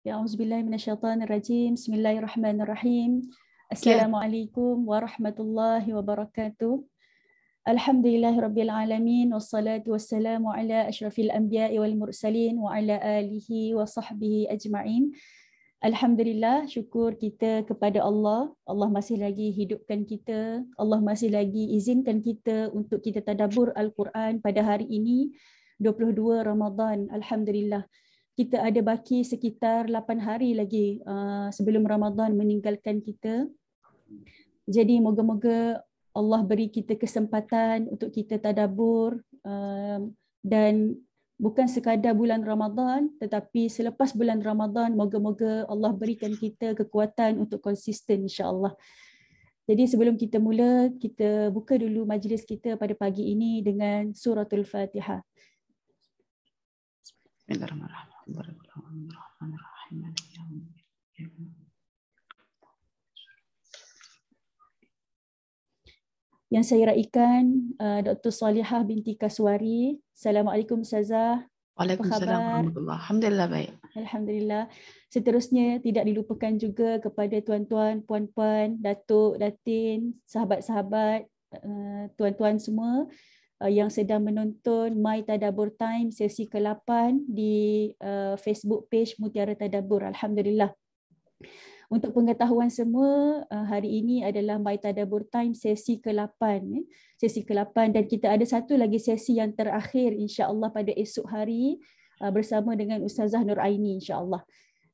Ya, auzubillahi minasyaitonirrajim. Bismillahirrahmanirrahim. Ya, Assalamualaikum warahmatullahi wabarakatuh. Alhamdulillahirabbil alamin wassalatu wassalamu ala asyrafil anbiya'i wal mursalin wa ala alihi wa sahbihi ajma'in. Alhamdulillah, syukur kita kepada Allah. Allah masih lagi hidupkan kita. Allah masih lagi izinkan kita untuk kita tadabbur Al-Quran pada hari ini 22 Ramadan. Alhamdulillah. Kita ada baki sekitar 8 hari lagi sebelum Ramadan meninggalkan kita. Jadi moga-moga Allah beri kita kesempatan untuk kita tadabbur dan bukan sekadar bulan Ramadan tetapi selepas bulan Ramadan moga-moga Allah berikan kita kekuatan untuk konsisten insya-Allah. Jadi sebelum kita mula, kita buka dulu majlis kita pada pagi ini dengan suratul Fatihah. Bismillahirrahmanirrahim. Yang saya raikan Dr. Salihah binti Kaswari. Assalamualaikum Ustazah. Waalaikumsalam warahmatullahi. Alhamdulillah baik. Alhamdulillah. Seterusnya tidak dilupakan juga kepada tuan-tuan, puan-puan, datuk, datin, sahabat-sahabat, tuan-tuan semua yang sedang menonton My Tadabbur Time sesi ke-8 di Facebook page Mutiara Tadabbur. Alhamdulillah. Untuk pengetahuan semua, hari ini adalah My Tadabbur Time sesi ke-8. Sesi ke-8 dan kita ada satu lagi sesi yang terakhir insya-Allah pada esok hari bersama dengan Ustazah Nur Aini insya-Allah.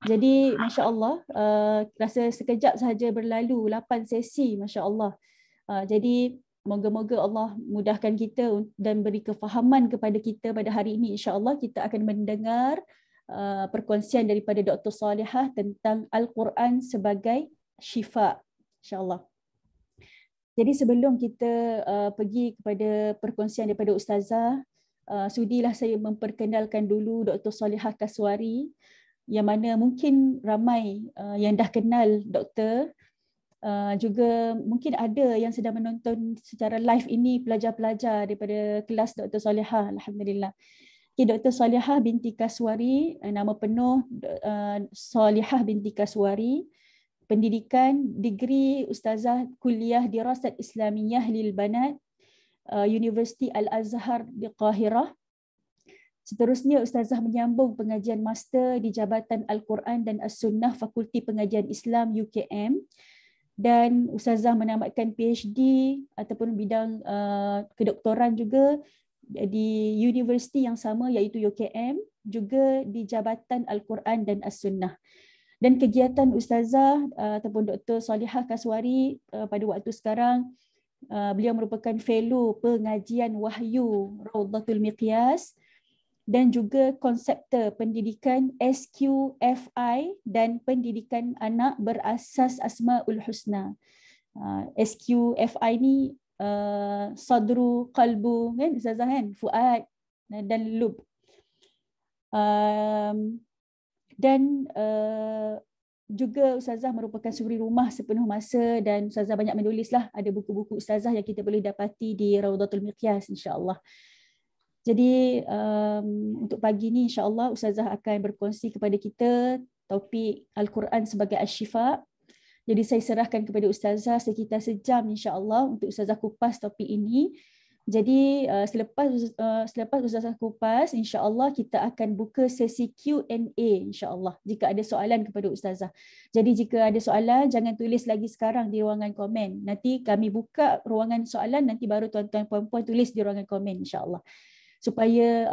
Jadi masya-Allah rasa sekejap sahaja berlalu 8 sesi masya-Allah. Jadi moga-moga Allah mudahkan kita dan beri kefahaman kepada kita pada hari ini insya-Allah kita akan mendengar perkongsian daripada Dr. Salihah tentang Al-Quran sebagai syifa insya-Allah. Jadi sebelum kita pergi kepada perkongsian daripada Ustazah, sudilah saya memperkenalkan dulu Dr. Salihah Kaswari yang mana mungkin ramai yang dah kenal doktor. Juga mungkin ada yang sedang menonton secara live ini pelajar-pelajar daripada kelas Dr. Salihah. Alhamdulillah. Okay, Dr. Salihah binti Kaswari, nama penuh Salihah binti Kaswari, pendidikan degree Ustazah Kuliah Dirasat Islamiyah lil Banat, Universiti Al-Azhar di Qahirah. Seterusnya Ustazah menyambung pengajian master di Jabatan Al-Quran dan As-Sunnah Fakulti Pengajian Islam UKM. Dan Ustazah menamatkan PhD ataupun bidang kedoktoran juga di universiti yang sama iaitu UKM, juga di Jabatan Al-Quran dan As-Sunnah. Dan kegiatan Ustazah ataupun Dr. Salihah Kaswari pada waktu sekarang, beliau merupakan fellow pengajian wahyu Rawdatul Miqyas dan juga konseptor pendidikan SQFI dan pendidikan anak berasas Asmaul Husna. SQFI ni sadru, qalbu, kan Ustazah kan? Fuad dan lub. Dan juga Ustazah merupakan suri rumah sepenuh masa dan Ustazah banyak menulislah. Ada buku-buku Ustazah yang kita boleh dapati di Rawdatul Miqyas insya-Allah. Jadi untuk pagi ni insya-Allah Ustazah akan berkongsi kepada kita topik Al-Quran sebagai Asy-Syifa. Jadi saya serahkan kepada Ustazah sekitar sejam insya-Allah untuk Ustazah kupas topik ini. Jadi selepas Ustazah kupas insya-Allah kita akan buka sesi Q&A insya-Allah jika ada soalan kepada Ustazah. Jadi jika ada soalan jangan tulis lagi sekarang di ruangan komen. Nanti kami buka ruangan soalan nanti baru tuan-tuan puan-puan tulis di ruangan komen insya-Allah. Supaya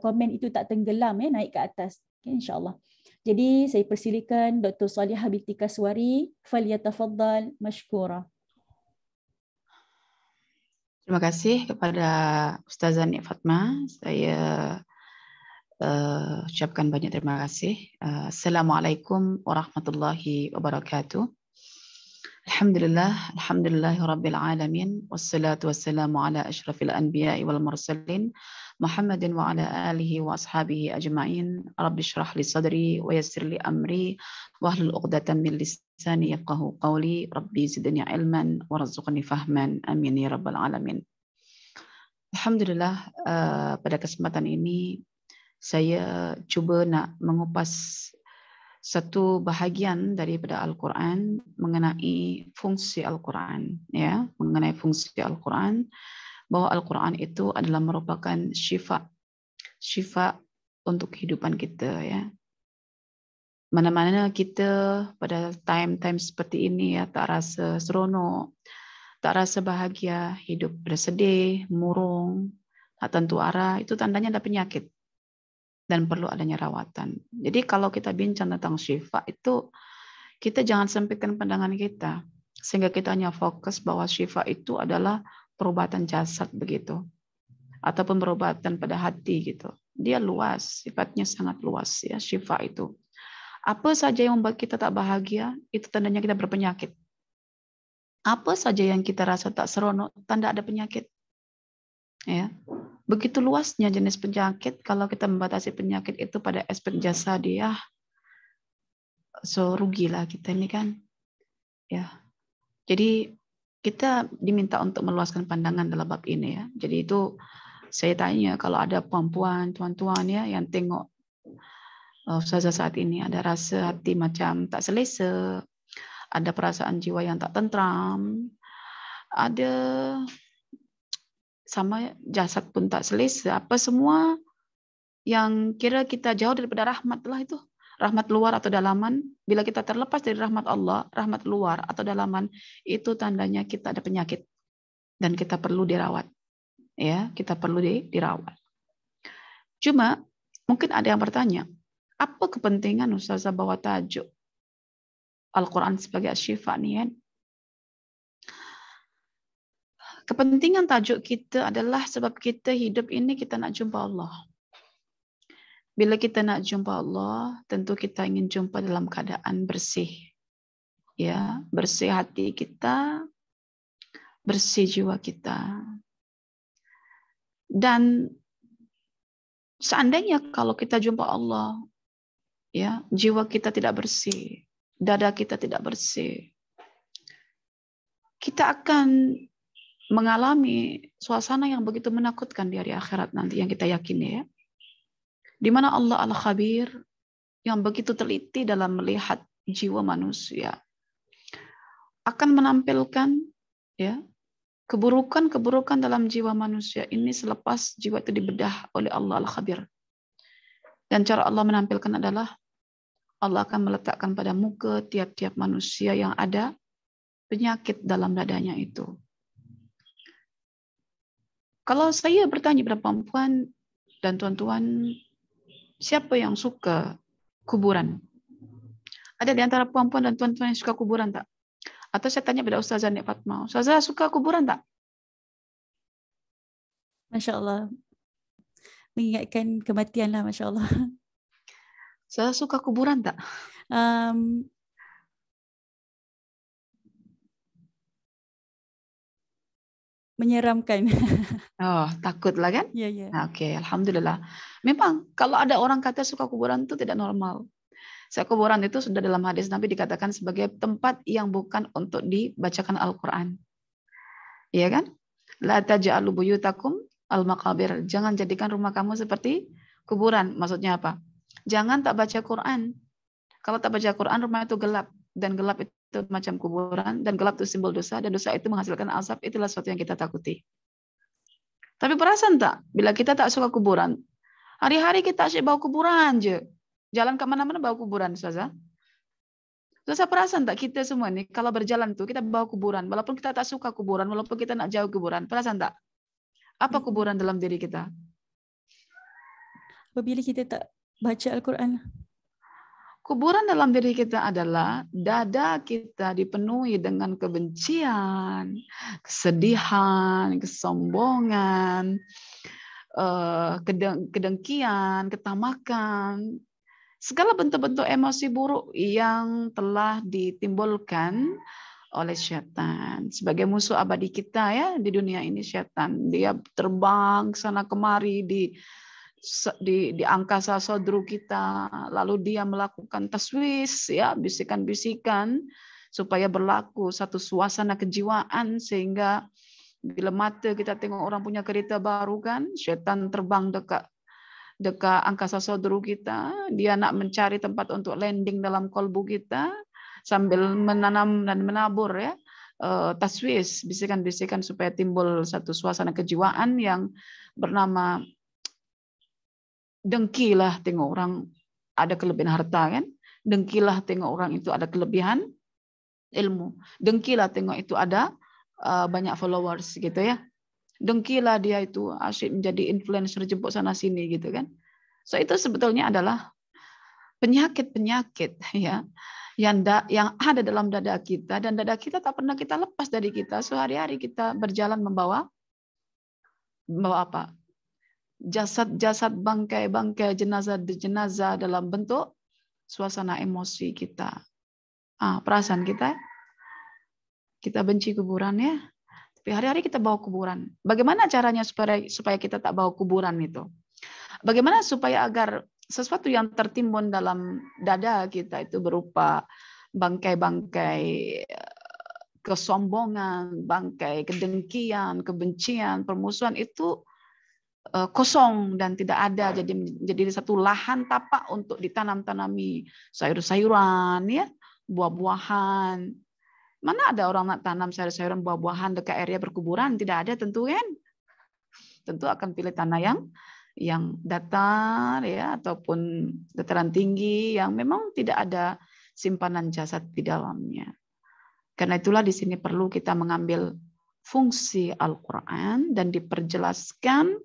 komen itu tak tenggelam naik ke atas, okay, insya-Allah. Jadi saya persilakan Dr. Salihah binti Kaswari, falyatafaddal mashkura. Terima kasih kepada Ustazah Nia Fatma. Saya ucapkan banyak terima kasih. Assalamualaikum warahmatullahi wabarakatuh. Alhamdulillahirabbil alamin wassalatu wassalamu ala asyrafil anbiya'i wal mursalin Muhammadin wa ala alihi wa ashabihi ajma'in. Rabbi shrah li sadri wa yassir li amri wahlul 'uqdatam min lisani yafqahu qawli. Rabbi zidni ilman warzuqni fahman. Amin ya rabbal alamin. Alhamdulillah, pada kesempatan ini saya cuba nak mengupas satu bahagian daripada Al-Quran mengenai fungsi Al-Quran, ya, mengenai fungsi Al-Quran, bahwa Al-Quran itu adalah merupakan syifa untuk kehidupan kita, ya. Mana-mana kita pada time-time seperti ini, ya, tak rasa seronok, tak rasa bahagia, hidup bersedih, murung, tak tentu arah, itu tandanya ada penyakit dan perlu adanya rawatan. Jadi kalau kita bincang tentang syifa itu, kita jangan sempitkan pandangan kita sehingga kita hanya fokus bahwa syifa itu adalah perubatan jasad begitu, ataupun perubatan pada hati gitu. Dia luas, sifatnya sangat luas, ya, syifa itu. Apa saja yang membuat kita tak bahagia, itu tandanya kita berpenyakit. Apa saja yang kita rasa tak seronok, tanda ada penyakit. Ya. Begitu luasnya jenis penyakit, kalau kita membatasi penyakit itu pada aspek jasadi, ya, so rugilah kita ini kan. Ya. Jadi kita diminta untuk meluaskan pandangan dalam bab ini, ya. Jadi itu saya tanya kalau ada perempuan, tuan-tuan, ya, yang tengok ustazah saat ini ada rasa hati macam tak selesa, ada perasaan jiwa yang tak tentram, ada sama jasad pun tak selesa, apa semua yang kira kita jauh daripada rahmat lah itu. Rahmat luar atau dalaman, bila kita terlepas dari rahmat Allah, rahmat luar atau dalaman, itu tandanya kita ada penyakit dan kita perlu dirawat. Ya, kita perlu dirawat. Cuma mungkin ada yang bertanya, apa kepentingan Ustazah bawa tajuk Al-Quran sebagai asyifa nih, kan? Kepentingan tajuk kita adalah sebab kita hidup ini kita nak jumpa Allah. Bila kita nak jumpa Allah, tentu kita ingin jumpa dalam keadaan bersih. Ya, bersih hati kita, bersih jiwa kita. Dan seandainya kalau kita jumpa Allah, ya, jiwa kita tidak bersih, dada kita tidak bersih, kita akan mengalami suasana yang begitu menakutkan di hari akhirat nanti yang kita yakini, ya. Di mana Allah Al-Khabir yang begitu teliti dalam melihat jiwa manusia akan menampilkan, ya, keburukan-keburukan dalam jiwa manusia ini selepas jiwa itu dibedah oleh Allah Al-Khabir. Dan cara Allah menampilkan adalah Allah akan meletakkan pada muka tiap-tiap manusia yang ada penyakit dalam dadanya itu. Kalau saya bertanya pada perempuan dan tuan-tuan, siapa yang suka kuburan? Ada di antara perempuan dan tuan-tuan yang suka kuburan tak? Atau saya tanya pada Ustazah Nik Fatma, Ustazah suka kuburan tak? Masya Allah. Mengingatkan kematian lah, Masya Allah. Saya suka kuburan tak? Menyeramkan. Oh, takutlah kan? Ya, ya. Oke, alhamdulillah. Memang kalau ada orang kata suka kuburan itu tidak normal. Saya kuburan itu sudah dalam hadis Nabi dikatakan sebagai tempat yang bukan untuk dibacakan Al-Quran. Iya kan? La taj'alu buyutakum al-maqabir. Jangan jadikan rumah kamu seperti kuburan. Maksudnya apa? Jangan tak baca Quran. Kalau tak baca Quran, rumah itu gelap. Dan gelap itu macam kuburan. Dan gelap itu simbol dosa. Dan dosa itu menghasilkan azab. Itulah sesuatu yang kita takuti. Tapi perasan tak? Bila kita tak suka kuburan, hari-hari kita asyik bawa kuburan je. Jalan ke mana-mana bawa kuburan, Ustazah. Ustazah perasan tak kita semua nih, kalau berjalan tuh kita bawa kuburan. Walaupun kita tak suka kuburan, walaupun kita nak jauh kuburan. Perasan tak? Apa kuburan dalam diri kita? Apabila kita tak baca Al-Quran. Kuburan dalam diri kita adalah dada kita dipenuhi dengan kebencian, kesedihan, kesombongan, kedengkian, ketamakan, segala bentuk-bentuk emosi buruk yang telah ditimbulkan oleh syaitan sebagai musuh abadi kita, ya, di dunia ini. Syaitan dia terbang sana kemari di angkasa sodru kita, lalu dia melakukan taswis, ya, bisikan-bisikan supaya berlaku satu suasana kejiwaan sehingga bila mata kita tengok orang punya kereta baru kan, syaitan terbang dekat dekat angkasa sodru kita, dia nak mencari tempat untuk landing dalam kolbu kita sambil menanam dan menabur ya taswis, bisikan-bisikan supaya timbul satu suasana kejiwaan yang bernama dengkilah tengok orang ada kelebihan harta kan, dengkilah tengok orang itu ada kelebihan ilmu, dengkilah tengok itu ada banyak followers gitu ya. Dengkilah dia itu asyik menjadi influencer jemput sana sini gitu kan. So itu sebetulnya adalah penyakit-penyakit ya yang ada dalam dada kita, dan dada kita tak pernah kita lepas dari kita. Sehari-hari kita berjalan membawa apa? Jasad-jasad, bangkai-bangkai, jenazah-jenazah dalam bentuk suasana emosi kita. Perasaan kita benci kuburan ya. Tapi hari-hari kita bawa kuburan. Bagaimana caranya supaya kita tak bawa kuburan itu? Bagaimana supaya agar sesuatu yang tertimbun dalam dada kita itu berupa bangkai-bangkai kesombongan, bangkai kedengkian, kebencian, permusuhan itu kosong dan tidak ada, jadi satu lahan tapak untuk ditanam-tanami sayur-sayuran ya, buah-buahan. Mana ada orang nak tanam sayur-sayuran buah-buahan dekat area berkuburan? Tidak ada tentu kan? Tentu akan pilih tanah yang datar ya, ataupun dataran tinggi yang memang tidak ada simpanan jasad di dalamnya. Karena itulah di sini perlu kita mengambil fungsi Al-Quran dan diperjelaskan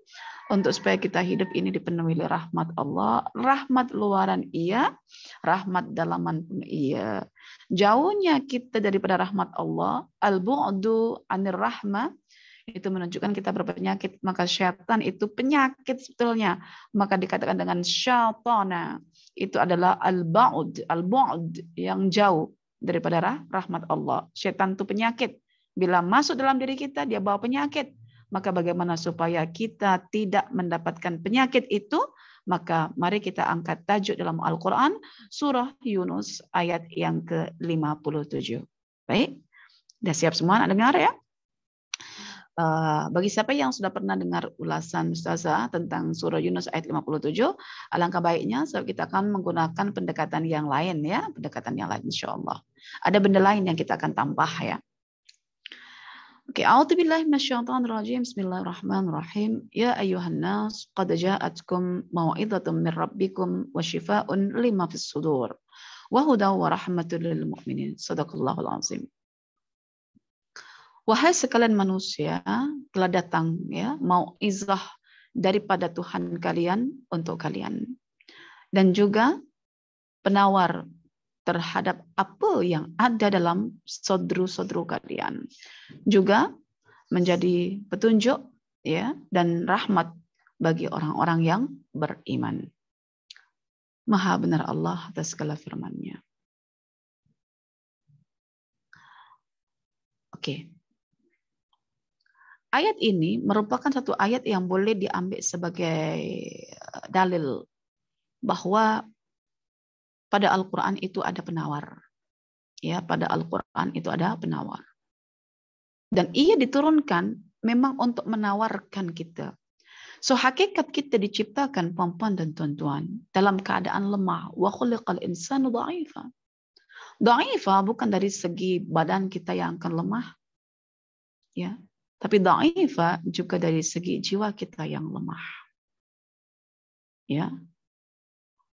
untuk supaya kita hidup ini dipenuhi oleh rahmat Allah. Rahmat luaran iya, rahmat dalaman pun iya. Jauhnya kita daripada rahmat Allah, al-bu'du anir rahmah, itu menunjukkan kita berpenyakit. Maka syaitan itu penyakit sebetulnya. Maka dikatakan dengan syaitana, itu adalah al-ba'ud, al-bu'd, yang jauh daripada rahmat Allah. Syaitan itu penyakit. Bila masuk dalam diri kita, dia bawa penyakit. Maka bagaimana supaya kita tidak mendapatkan penyakit itu? Maka mari kita angkat tajuk dalam Al-Quran, surah Yunus ayat yang ke-57. Baik, sudah siap semua nak dengar ya? Bagi siapa yang sudah pernah dengar ulasan Ustazah tentang surah Yunus ayat 57, alangkah baiknya sebab kita akan menggunakan pendekatan yang lain ya, pendekatan yang lain insyaallah. Ada benda lain yang kita akan tambah ya. Oke, a'udzubillahi minasyaitonir rajim. Bismillahirrahmanirrahim. Ya ayyuhan nas, qad ja'atkum mau'izatun min rabbikum wa shifaa'un lima fis sudur wa hudaw wa rahmatul lil mu'minin. Shadaqallahul azim. Wahai sekalian manusia, telah datang ya mau'izah daripada Tuhan kalian untuk kalian, dan juga penawar terhadap apa yang ada dalam sodru-sodru kalian, juga menjadi petunjuk ya dan rahmat bagi orang-orang yang beriman. Maha benar Allah atas segala firman-Nya. Oke. Ayat ini merupakan satu ayat yang boleh diambil sebagai dalil bahwa pada Al-Quran itu ada penawar. Ya, pada Al-Quran itu ada penawar. Dan ia diturunkan memang untuk menawarkan kita. So hakikat kita diciptakan puan-puan dan tuan-tuan dalam keadaan lemah. Wa khuliqal insanu dha'ifa. Dha'ifa bukan dari segi badan kita yang akan lemah. Ya, tapi dha'ifa juga dari segi jiwa kita yang lemah. Ya.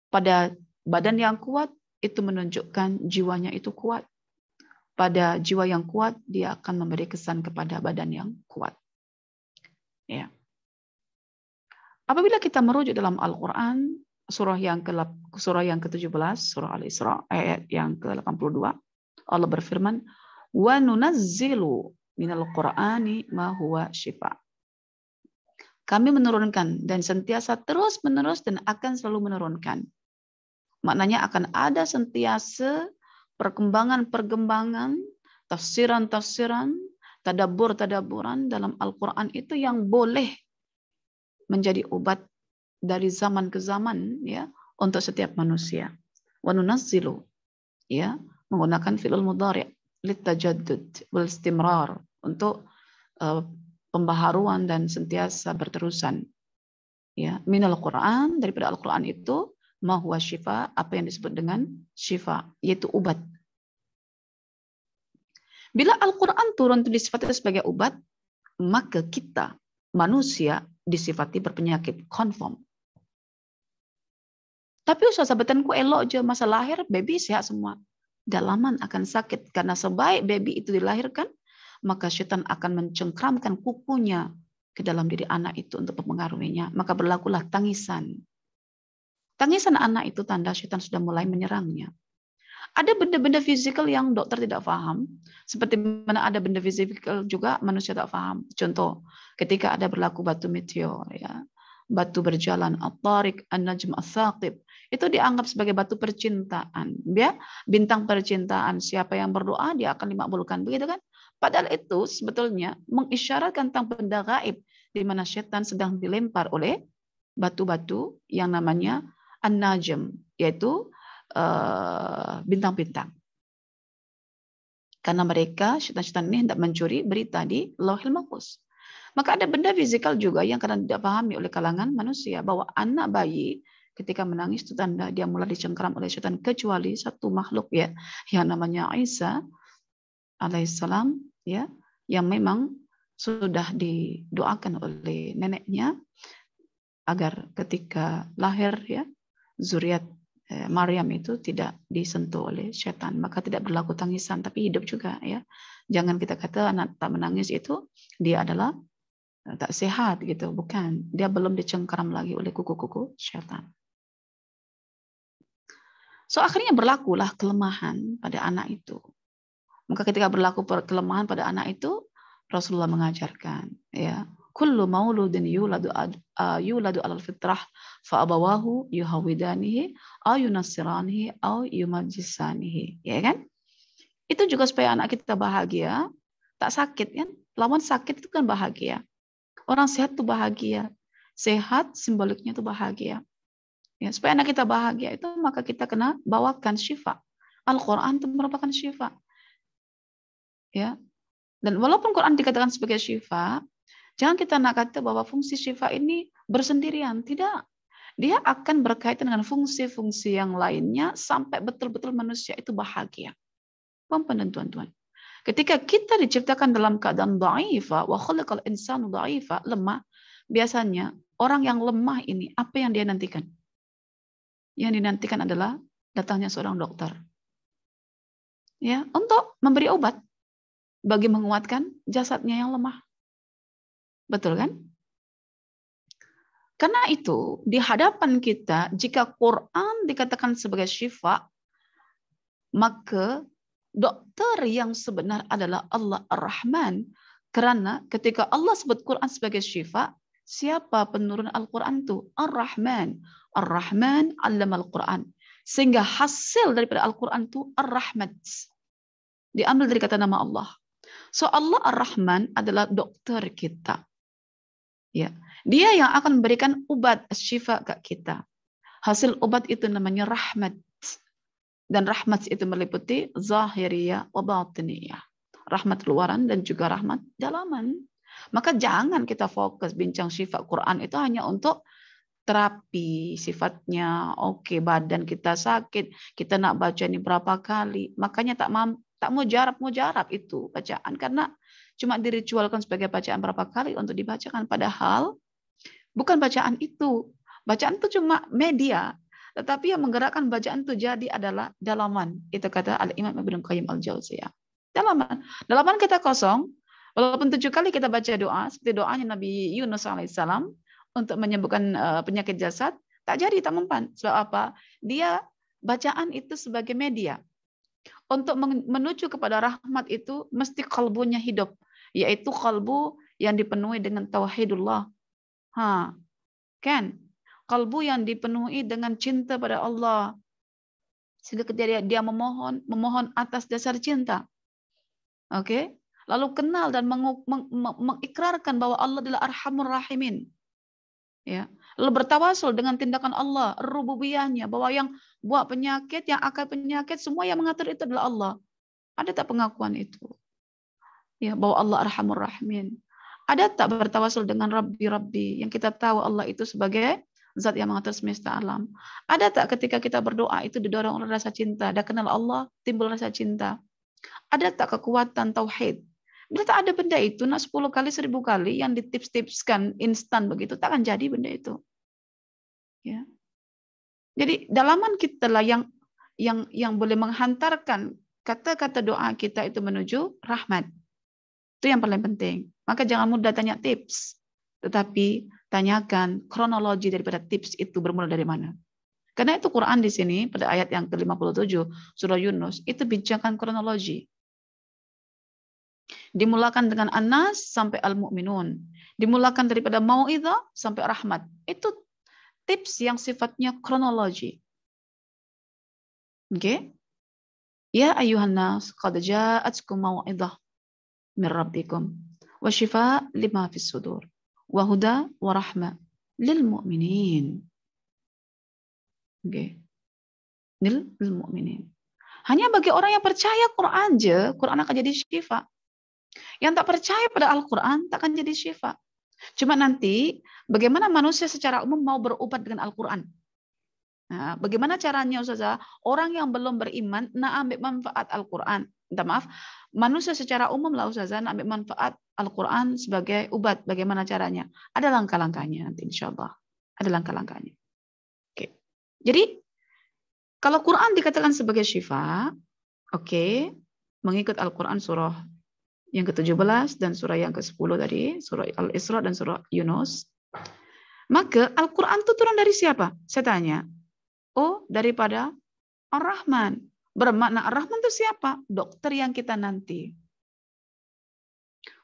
Pada badan yang kuat itu menunjukkan jiwanya itu kuat. Pada jiwa yang kuat dia akan memberi kesan kepada badan yang kuat. Ya. Apabila kita merujuk dalam Al-Quran surah yang ke-17, surah Al-Isra ayat yang ke-82, Allah berfirman, "Wa nunazzilu minal Qur'ani ma huwa syifa." Kami menurunkan dan sentiasa terus-menerus dan akan selalu menurunkan. Maknanya akan ada sentiasa perkembangan-perkembangan, tafsiran-tafsiran, tadabbur-tadabburan dalam Al-Quran itu yang boleh menjadi obat dari zaman ke zaman ya untuk setiap manusia. Wa nunazzilu ya menggunakan fi'il mudhari' litajaddud wal istimrar untuk pembaharuan dan sentiasa berterusan. Ya, minal Quran, daripada Al-Quran itu, ma huwa syifa, apa yang disebut dengan syifa, yaitu obat. Bila Al-Quran turun itu disifati sebagai obat, maka kita, manusia, disifati berpenyakit, confirm. Tapi sahabatanku elok aja, masa lahir, baby sehat semua. Dalaman akan sakit, karena sebaik baby itu dilahirkan, maka syaitan akan mencengkramkan kukunya ke dalam diri anak itu untuk mempengaruhinya. Maka berlakulah tangisan. Tangisan anak itu tanda syaitan sudah mulai menyerangnya. Ada benda-benda fisikal yang dokter tidak paham, seperti mana ada benda fisikal juga manusia tak paham. Contoh, ketika ada berlaku batu meteor, ya, batu berjalan, at-tariq, an-najm as-saqib, itu dianggap sebagai batu percintaan. Ya, bintang percintaan, siapa yang berdoa dia akan dimakbulkan, begitu kan? Padahal itu sebetulnya mengisyaratkan tentang benda gaib, di mana setan sedang dilempar oleh batu-batu yang namanya an-najm, yaitu bintang-bintang. Karena mereka, syaitan-syaitan ini hendak mencuri berita di Lauhil Mahfuz. Maka ada benda fisikal juga yang kadang tidak pahami oleh kalangan manusia, bahwa anak bayi ketika menangis itu tanda dia mulai dicengkeram oleh syaitan, kecuali satu makhluk ya yang namanya Isa alaihissalam, ya, yang memang sudah didoakan oleh neneknya agar ketika lahir ya zuriat Maryam itu tidak disentuh oleh setan, maka tidak berlaku tangisan, tapi hidup juga ya. Jangan kita kata anak tak menangis itu dia adalah tak sehat gitu, bukan. Dia belum dicengkeram lagi oleh kuku-kuku setan. So akhirnya berlakulah kelemahan pada anak itu. Maka ketika berlaku kelemahan pada anak itu, Rasulullah mengajarkan, ya, kullu mauludin yuladu alal fitrah fa abawahu yuhawidanihi aw yunassiranihi aw yumajjisanihi, ya kan? Itu juga supaya anak kita bahagia, tak sakit kan? Lawan sakit itu kan bahagia. Orang sehat itu bahagia. Sehat simboliknya itu bahagia. Ya, supaya anak kita bahagia itu maka kita kena bawakan syifa. Al-Qur'an itu merupakan syifa. Ya. Dan walaupun Quran dikatakan sebagai syifa, jangan kita nak kata bahwa fungsi syifa ini bersendirian. Tidak. Dia akan berkaitan dengan fungsi-fungsi yang lainnya sampai betul-betul manusia itu bahagia. Bapak dan tuan-tuan. Ketika kita diciptakan dalam keadaan dha'ifa, wa khalaqal insanu dha'ifa, lemah, biasanya orang yang lemah ini apa yang dia nantikan? Yang dinantikan adalah datangnya seorang dokter. Ya, untuk memberi obat bagi menguatkan jasadnya yang lemah. Betul kan? Karena itu, di hadapan kita, jika Quran dikatakan sebagai syifa, maka dokter yang sebenar adalah Allah Ar-Rahman. Karena ketika Allah sebut Quran sebagai syifa, siapa penurun Al-Quran itu? Ar-Rahman. Ar-Rahman allama Al-Quran. Sehingga hasil daripada Al-Quran itu Ar-Rahmat. Diambil dari kata nama Allah. So Allah Ar-Rahman adalah dokter kita. Ya, dia yang akan memberikan obat syifa ke kita. Hasil obat itu namanya rahmat. Dan rahmat itu meliputi zahiriyah wa batiniyah. Rahmat luaran dan juga rahmat dalaman. Maka jangan kita fokus bincang syifa Quran itu hanya untuk terapi sifatnya. Oke, badan kita sakit, kita nak baca ini berapa kali. Makanya tak mujarab itu bacaan, karena cuma diritualkan sebagai bacaan berapa kali untuk dibacakan, padahal bukan bacaan itu. Bacaan itu cuma media, tetapi yang menggerakkan bacaan itu jadi adalah dalaman. Itu kata Al-Imam Ibnu Qayyim Al-Jauziyah. Dalaman kita kosong, walaupun 7 kali kita baca doa seperti doanya Nabi Yunus alaihissalam untuk menyembuhkan penyakit jasad, tak jadi, tak mempan. Sebab apa? Dia bacaan itu sebagai media. Untuk menuju kepada rahmat itu mesti kalbunya hidup, yaitu kalbu yang dipenuhi dengan tauhidullah. Kan? Kalbu yang dipenuhi dengan cinta pada Allah. Sehingga ketika dia memohon atas dasar cinta. Oke? Lalu kenal dan mengikrarkan bahwa Allah adalah Arhamur Rahimin. Ya. Lalu bertawasul dengan tindakan Allah, rububiyahnya, bahwa yang buat penyakit, yang akal penyakit, semua yang mengatur itu adalah Allah. Ada tak pengakuan itu? Ya, bahwa Allah Arhamur Rahimin. Ada tak bertawasul dengan Rabbi yang kita tahu Allah itu sebagai zat yang mengatur semesta alam? Ada tak ketika kita berdoa itu didorong oleh rasa cinta, dah kenal Allah, timbul rasa cinta? Ada tak kekuatan tauhid? Bila tak ada benda itu, nak 10 kali, 1000 kali yang ditips-tipskan instan begitu, tak akan jadi benda itu. Ya. Jadi dalaman kita lah yang boleh menghantarkan kata-kata doa kita itu menuju rahmat. Itu yang paling penting. Maka jangan mudah tanya tips, tetapi tanyakan kronologi daripada tips itu bermula dari mana. Karena itu Quran di sini pada ayat yang ke-57 surah Yunus itu bincangkan kronologi. Dimulakan dengan An-Nas sampai Al-Mu'minun. Dimulakan daripada Mau'izah sampai rahmat. Itu tips yang sifatnya kronologi. Oke? Ya ayuhan nas qad ja'atkum mau'izah min rabbikum wa shifa lima fis sudur wa huda wa rahma lil mu'minin. Oke. Lil mu'minin. Hanya bagi orang yang percaya Quran aja, Quran akan jadi syifa. Yang tak percaya pada Al-Quran tak akan jadi syifa. Cuma nanti bagaimana manusia secara umum mau berobat dengan Al-Quran? Nah, bagaimana caranya Ustazah? Orang yang belum beriman nak ambil manfaat Al-Quran. Minta maaf, manusia secara umum lah Ustazah nak ambil manfaat Al-Quran sebagai obat. Bagaimana caranya? Ada langkah-langkahnya nanti insya Allah. Ada langkah-langkahnya. Oke. Jadi kalau Quran dikatakan sebagai syifa, oke, mengikut Al-Quran surah yang ke-17 dan surah yang ke-10 tadi, surah Al-Isra dan surah Yunus. Maka Al-Quran itu turun dari siapa? Saya tanya. Oh, daripada Ar-Rahman. Bermakna Ar-Rahman itu siapa? Dokter yang kita nanti.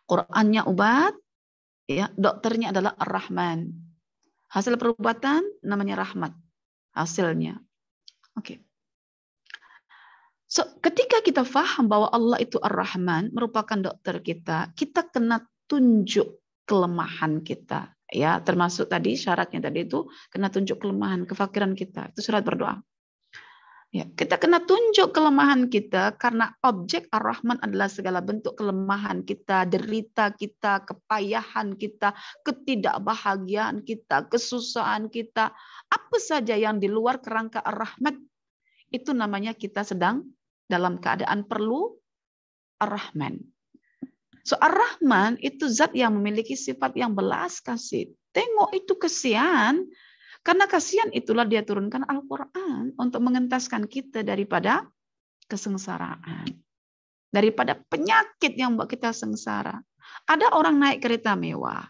Qurannya obat, ya, dokternya adalah Ar-Rahman. Hasil perubatan namanya rahmat. Hasilnya. Oke. So, ketika kita faham bahwa Allah itu Ar-Rahman, merupakan dokter kita, kita kena tunjuk kelemahan kita. Ya, termasuk tadi syaratnya tadi itu kena tunjuk kelemahan, kefakiran kita. Itu surat berdoa. Ya, kita kena tunjuk kelemahan kita karena objek Ar-Rahman adalah segala bentuk kelemahan kita, derita kita, kepayahan kita, ketidakbahagiaan kita, kesusahan kita. Apa saja yang di luar kerangka Ar-Rahman, itu namanya kita sedang dalam keadaan perlu Ar-Rahman. So Ar-Rahman itu zat yang memiliki sifat yang belas kasih. Tengok itu kasihan. Karena kasihan itulah dia turunkan Al-Quran untuk mengentaskan kita daripada kesengsaraan. Daripada penyakit yang membuat kita sengsara. Ada orang naik kereta mewah.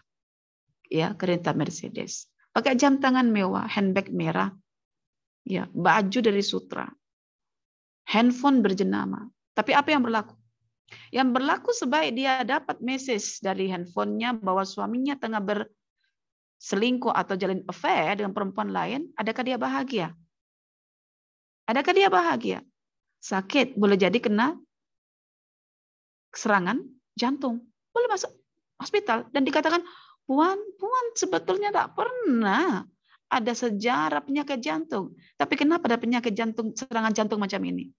Ya, kereta Mercedes. Pakai jam tangan mewah, handbag merah. Ya, baju dari sutra. Handphone berjenama. Tapi apa yang berlaku? Yang berlaku sebaik dia dapat message dari handphonenya bahwa suaminya tengah berselingkuh atau jalin affair dengan perempuan lain, adakah dia bahagia? Adakah dia bahagia? Sakit, boleh jadi kena serangan jantung. Boleh masuk hospital dan dikatakan, Puan sebetulnya tak pernah ada sejarah penyakit jantung. Tapi kenapa ada penyakit jantung, serangan jantung macam ini?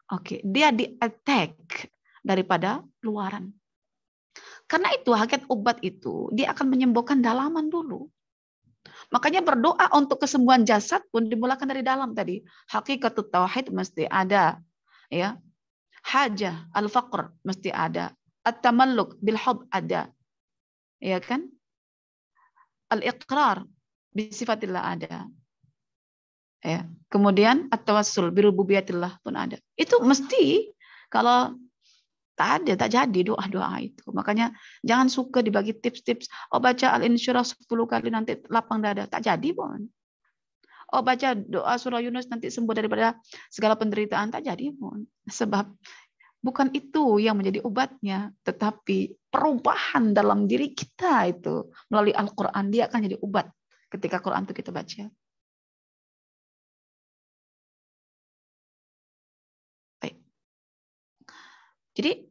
Oke, dia di-attack daripada luaran. Karena itu hakikat obat itu dia akan menyembuhkan dalaman dulu. Makanya berdoa untuk kesembuhan jasad pun dimulakan dari dalam tadi. Hakikat tauhid mesti ada, ya. Hajah al-faqr mesti ada. At-tamalluk bil hub ada. Ya kan? Al-iqrar bi sifatillah ada. Ya. Kemudian at-tawassul bi rububiyatillah pun ada. Itu mesti kalau tak ada, tak jadi doa-doa itu. Makanya jangan suka dibagi tips-tips. Oh baca Al-Insyirah 10 kali nanti lapang dada. Tak jadi pun. Oh baca doa surah Yunus nanti sembuh daripada segala penderitaan. Tak jadi pun. Sebab bukan itu yang menjadi obatnya. Tetapi perubahan dalam diri kita itu. Melalui Al-Quran. Dia akan jadi obat ketika Quran itu kita baca. Baik. Jadi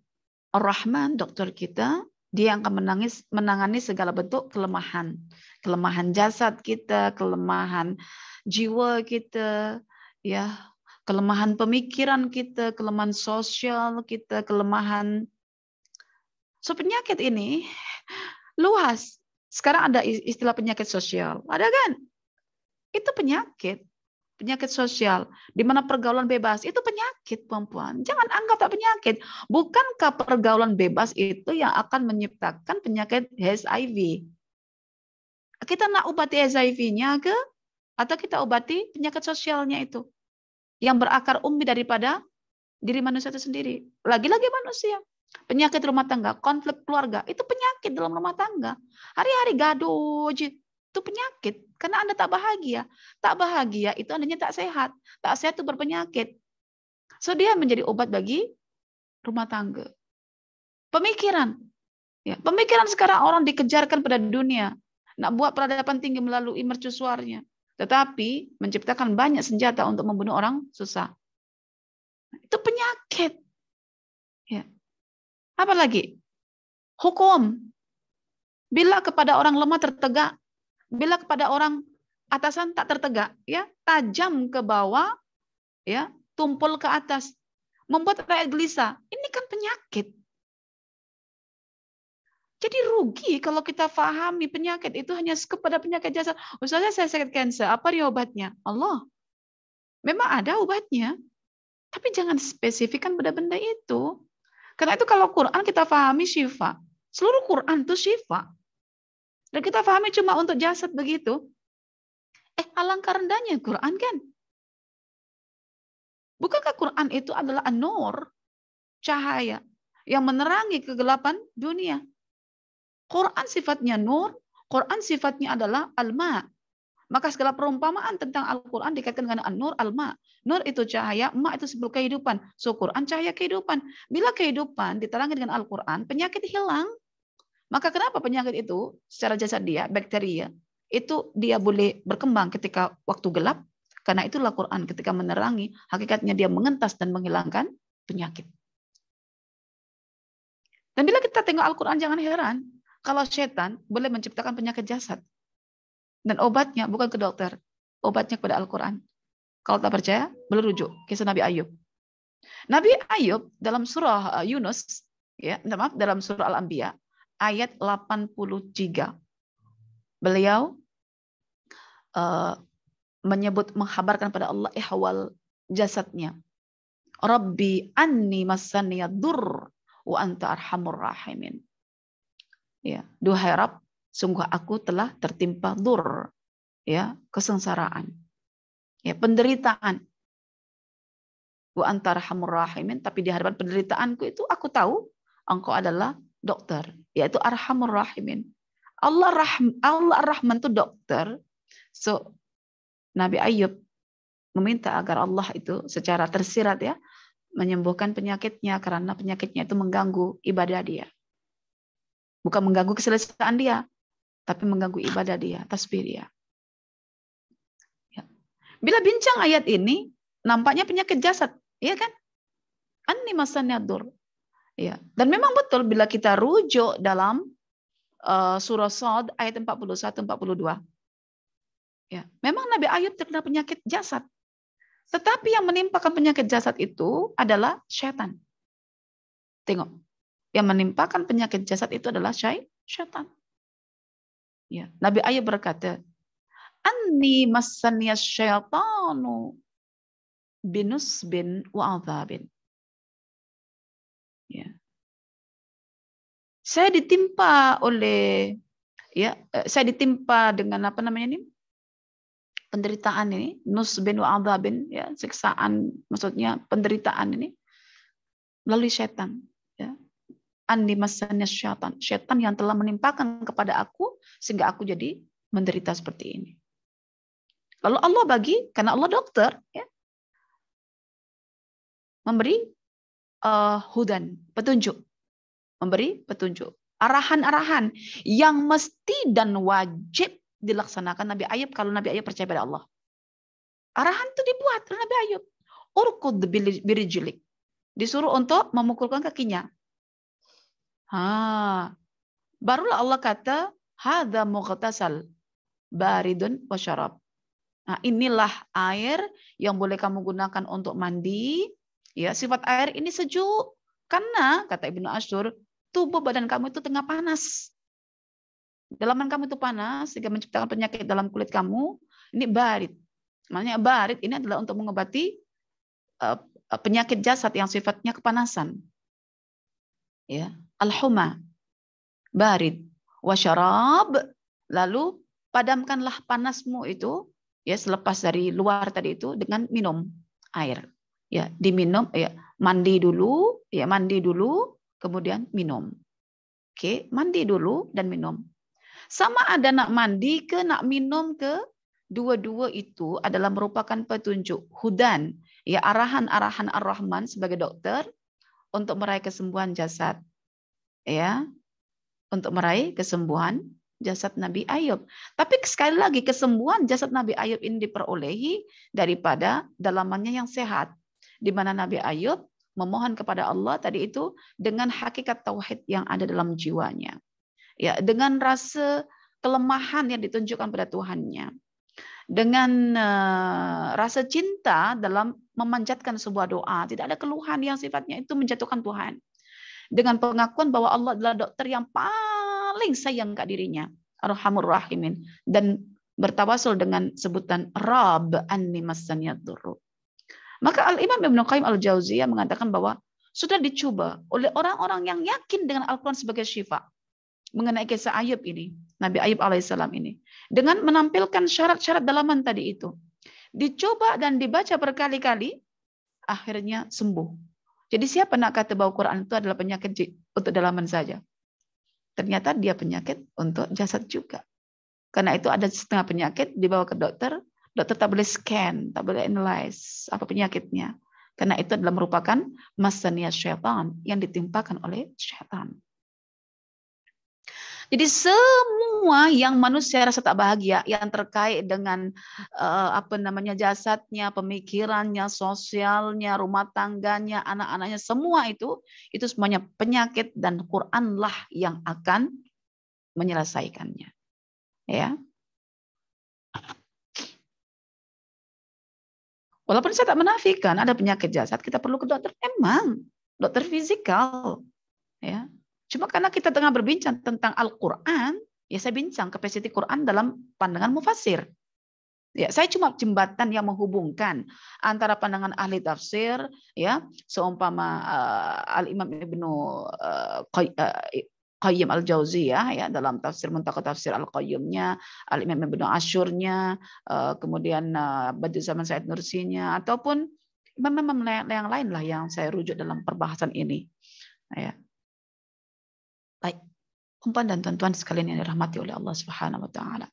Ar-Rahman, dokter kita, dia akan menangani segala bentuk kelemahan. Kelemahan jasad kita, kelemahan jiwa kita, ya, kelemahan pemikiran kita, kelemahan sosial kita, kelemahan So penyakit ini luas. Sekarang ada istilah penyakit sosial. Ada kan? Itu penyakit. Penyakit sosial. Di mana pergaulan bebas. Itu penyakit, perempuan. Jangan anggap tak penyakit. Bukankah pergaulan bebas itu yang akan menciptakan penyakit HIV? Kita nak obati HIV-nya ke? Atau kita obati penyakit sosialnya itu? Yang berakar umbi daripada diri manusia itu sendiri. Lagi-lagi manusia. Penyakit rumah tangga, konflik keluarga, itu penyakit dalam rumah tangga. Hari-hari gaduh, itu penyakit. Karena Anda tak bahagia. Tak bahagia itu Andanya tak sehat. Tak sehat itu berpenyakit. So dia menjadi obat bagi rumah tangga. Pemikiran. Ya, pemikiran sekarang orang dikejarkan pada dunia. Nak buat peradaban tinggi melalui mercusuarnya. Tetapi menciptakan banyak senjata untuk membunuh orang susah. Itu penyakit. Ya. Apalagi? Hukum. Bila kepada orang lemah tertegak, bila kepada orang atasan tak tertegak, ya, tajam ke bawah, ya, tumpul ke atas, membuat rakyat gelisah. Ini kan penyakit. Jadi rugi kalau kita fahami penyakit itu hanya kepada penyakit jasad. Ustazah saya sakit kanker, apa dia obatnya? Allah. Memang ada obatnya, tapi jangan spesifikkan benda-benda itu. Karena itu kalau Quran kita fahami syifa. Seluruh Quran itu syifa. Dan kita pahami cuma untuk jasad begitu. Alangkah rendahnya Quran kan? Bukankah Quran itu adalah an-nur, cahaya yang menerangi kegelapan dunia? Quran sifatnya nur, Quran sifatnya adalah al-ma. Maka segala perumpamaan tentang Al-Quran dikaitkan dengan an-nur, al-ma. Nur itu cahaya, ma itu simbol kehidupan. So Quran cahaya kehidupan. Bila kehidupan diterangi dengan Al-Quran, penyakit hilang. Maka kenapa penyakit itu secara jasad dia, bakteria, itu dia boleh berkembang ketika waktu gelap? Karena itulah Quran ketika menerangi, hakikatnya dia mengentas dan menghilangkan penyakit. Dan bila kita tengok Al-Quran, jangan heran. Kalau setan boleh menciptakan penyakit jasad. Dan obatnya bukan ke dokter. Obatnya kepada Al-Quran. Kalau tak percaya, boleh rujuk kisah Nabi Ayub. Nabi Ayub dalam surah Yunus, ya, maaf, dalam surah Al-Anbiya, ayat 83. Beliau menghabarkan pada Allah ihwal jasadnya. Rabbi anni massaniya dur wa anta arhamur rahimin. Ya, duhai Rabb, sungguh aku telah tertimpa dur, ya, kesengsaraan, ya, penderitaan. Wa anta arhamur rahimin, tapi di hadapan penderitaanku itu aku tahu engkau adalah dokter, yaitu arhamur rahimin. Allah Ar-Rahman itu dokter. So Nabi Ayub meminta agar Allah itu secara tersirat, ya, menyembuhkan penyakitnya karena penyakitnya itu mengganggu ibadah dia. Bukan mengganggu keselesaan dia, tapi mengganggu ibadah dia, tasbih dia. Ya. Bila bincang ayat ini, nampaknya penyakit jasad, ya kan? Anni masaniyad dur. Ya. Dan memang betul bila kita rujuk dalam surah Shad ayat 41-42. Ya, memang Nabi Ayub terkena penyakit jasad. Tetapi yang menimpakan penyakit jasad itu adalah syaitan. Tengok. Yang menimpakan penyakit jasad itu adalah syaitan. Ya, Nabi Ayub berkata, "Anni massaniyas syaitanu binusbin wa adzabin." Ya. Saya ditimpa oleh, ya, saya ditimpa dengan apa namanya ini? Penderitaan ini, nusbin wa adzabin, ya, siksaan, maksudnya penderitaan ini melalui syaitan, ya. Anni massaniya syaitan, syaitan yang telah menimpakan kepada aku sehingga aku jadi menderita seperti ini. Lalu Allah bagi, karena Allah dokter, ya, memberi hudan, petunjuk, memberi petunjuk, arahan-arahan yang mesti dan wajib dilaksanakan Nabi Ayub kalau Nabi Ayub percaya pada Allah. Arahan itu dibuat oleh Nabi Ayub. Urkud birijlik, disuruh untuk memukulkan kakinya. Barulah Allah kata, hadza mughtasal baridun wa syarab. Nah, inilah air yang boleh kamu gunakan untuk mandi. Ya, sifat air ini sejuk. Karena, kata Ibnu Ashur, tubuh badan kamu itu tengah panas. Dalaman kamu itu panas sehingga menciptakan penyakit dalam kulit kamu. Ini barid. Maknanya barid ini adalah untuk mengobati penyakit jasad yang sifatnya kepanasan. Ya, al-huma, barid, wasyarab, lalu padamkanlah panasmu itu ya selepas dari luar tadi itu dengan minum air. Ya, diminum ya, mandi dulu, kemudian minum. Oke, mandi dulu dan minum. Sama ada nak mandi ke nak minum ke, dua-dua itu adalah merupakan petunjuk hudan, ya arahan-arahan Ar-Rahman sebagai dokter untuk meraih kesembuhan jasad. Ya, untuk meraih kesembuhan jasad Nabi Ayub. Tapi sekali lagi kesembuhan jasad Nabi Ayub ini diperolehi daripada dalamannya yang sehat. Di mana Nabi Ayub memohon kepada Allah tadi itu dengan hakikat tauhid yang ada dalam jiwanya. Ya, dengan rasa kelemahan yang ditunjukkan pada Tuhannya. Dengan rasa cinta dalam memanjatkan sebuah doa. Tidak ada keluhan yang sifatnya itu menjatuhkan Tuhan. Dengan pengakuan bahwa Allah adalah dokter yang paling sayang ke dirinya. Arhamur Rahimin. Dan bertawasul dengan sebutan Rabb anni massaniyad durru. Maka Al-Imam Ibnu Qayyim Al-Jauziyah mengatakan bahwa sudah dicoba oleh orang-orang yang yakin dengan Al-Quran sebagai syifa. Mengenai kisah Ayub ini, Nabi Ayub alaihissalam ini, dengan menampilkan syarat-syarat dalaman tadi itu, dicoba dan dibaca berkali-kali, akhirnya sembuh. Jadi siapa nak kata bahwa Quran itu adalah penyakit untuk dalaman saja? Ternyata dia penyakit untuk jasad juga. Karena itu ada setengah penyakit dibawa ke dokter, dokter tak boleh scan, tak boleh analyze apa penyakitnya. Karena itu adalah merupakan masaniyah syaitan yang ditimpakan oleh syaitan. Jadi semua yang manusia rasa tak bahagia yang terkait dengan jasadnya, pemikirannya, sosialnya, rumah tangganya, anak-anaknya, semua itu semuanya penyakit dan Quranlah yang akan menyelesaikannya. Ya. Walaupun saya tak menafikan ada penyakit jasad, kita perlu ke dokter, emang dokter fisikal, ya. Cuma karena kita tengah berbincang tentang Al-Quran, ya saya bincang kapasiti Quran dalam pandangan mufassir. Ya, saya cuma jembatan yang menghubungkan antara pandangan ahli tafsir, ya, seumpama Al-Imam Ibnu Qayyim Al-Jauziyah ya dalam tafsir Muntaqa Tafsir Al-Qayyimnya, Al-Imam Ibnu Asyurnya, kemudian Badiu'zzaman Said Nursinya, ataupun memang yang lain lah yang saya rujuk dalam perbahasan ini. Ya. Baik, umpan dan tuan-tuan sekalian yang dirahmati oleh Allah Subhanahu wa taala.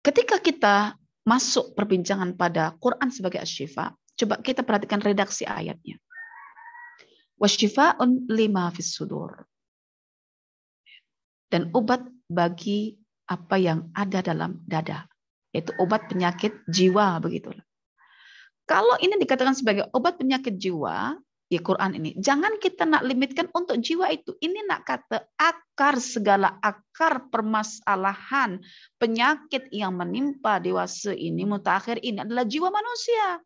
Ketika kita masuk perbincangan pada Quran sebagai asy-syifa, coba kita perhatikan redaksi ayatnya. Wasyifa'un lima fis sudur. Dan obat bagi apa yang ada dalam dada, yaitu obat penyakit jiwa begitulah. Kalau ini dikatakan sebagai obat penyakit jiwa, ya Quran ini, jangan kita nak limitkan untuk jiwa itu. Ini nak kata akar segala akar permasalahan penyakit yang menimpa dewasa ini, mutakhir ini adalah jiwa manusia.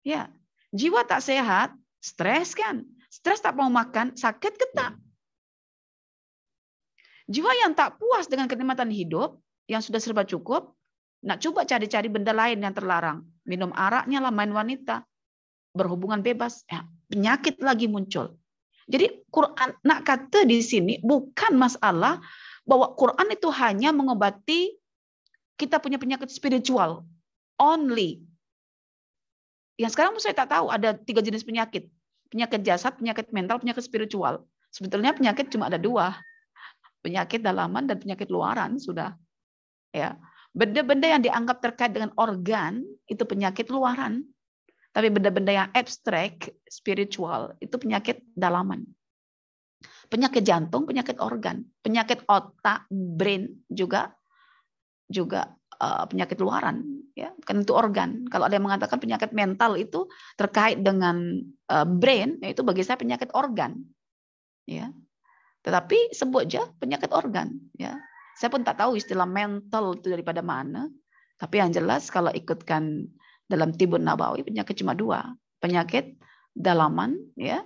Ya, jiwa tak sehat, stres kan? Stres tak mau makan, sakit ketak. Jiwa yang tak puas dengan kenikmatan hidup, yang sudah serba cukup, nak coba cari-cari benda lain yang terlarang. Minum araknya lah, main wanita, berhubungan bebas, ya, penyakit lagi muncul. Jadi Quran nak kata di sini bukan masalah bahwa Quran itu hanya mengobati kita punya penyakit spiritual only. Yang sekarang saya tak tahu ada 3 jenis penyakit. Penyakit jasad, penyakit mental, penyakit spiritual. Sebetulnya penyakit cuma ada 2. Penyakit dalaman dan penyakit luaran sudah. Ya. Benda-benda yang dianggap terkait dengan organ itu penyakit luaran. Tapi benda-benda yang abstrak, spiritual, itu penyakit dalaman. Penyakit jantung, penyakit organ. Penyakit otak, brain juga penyakit luaran. Ya, bukan itu organ. Kalau ada yang mengatakan penyakit mental itu terkait dengan brain, itu bagi saya penyakit organ. Ya. Tetapi sebut aja penyakit organ. Ya. Saya pun tak tahu istilah mental itu daripada mana. Tapi yang jelas kalau ikutkan Dalam Tibun Nabawi penyakit cuma dua, penyakit dalaman, ya,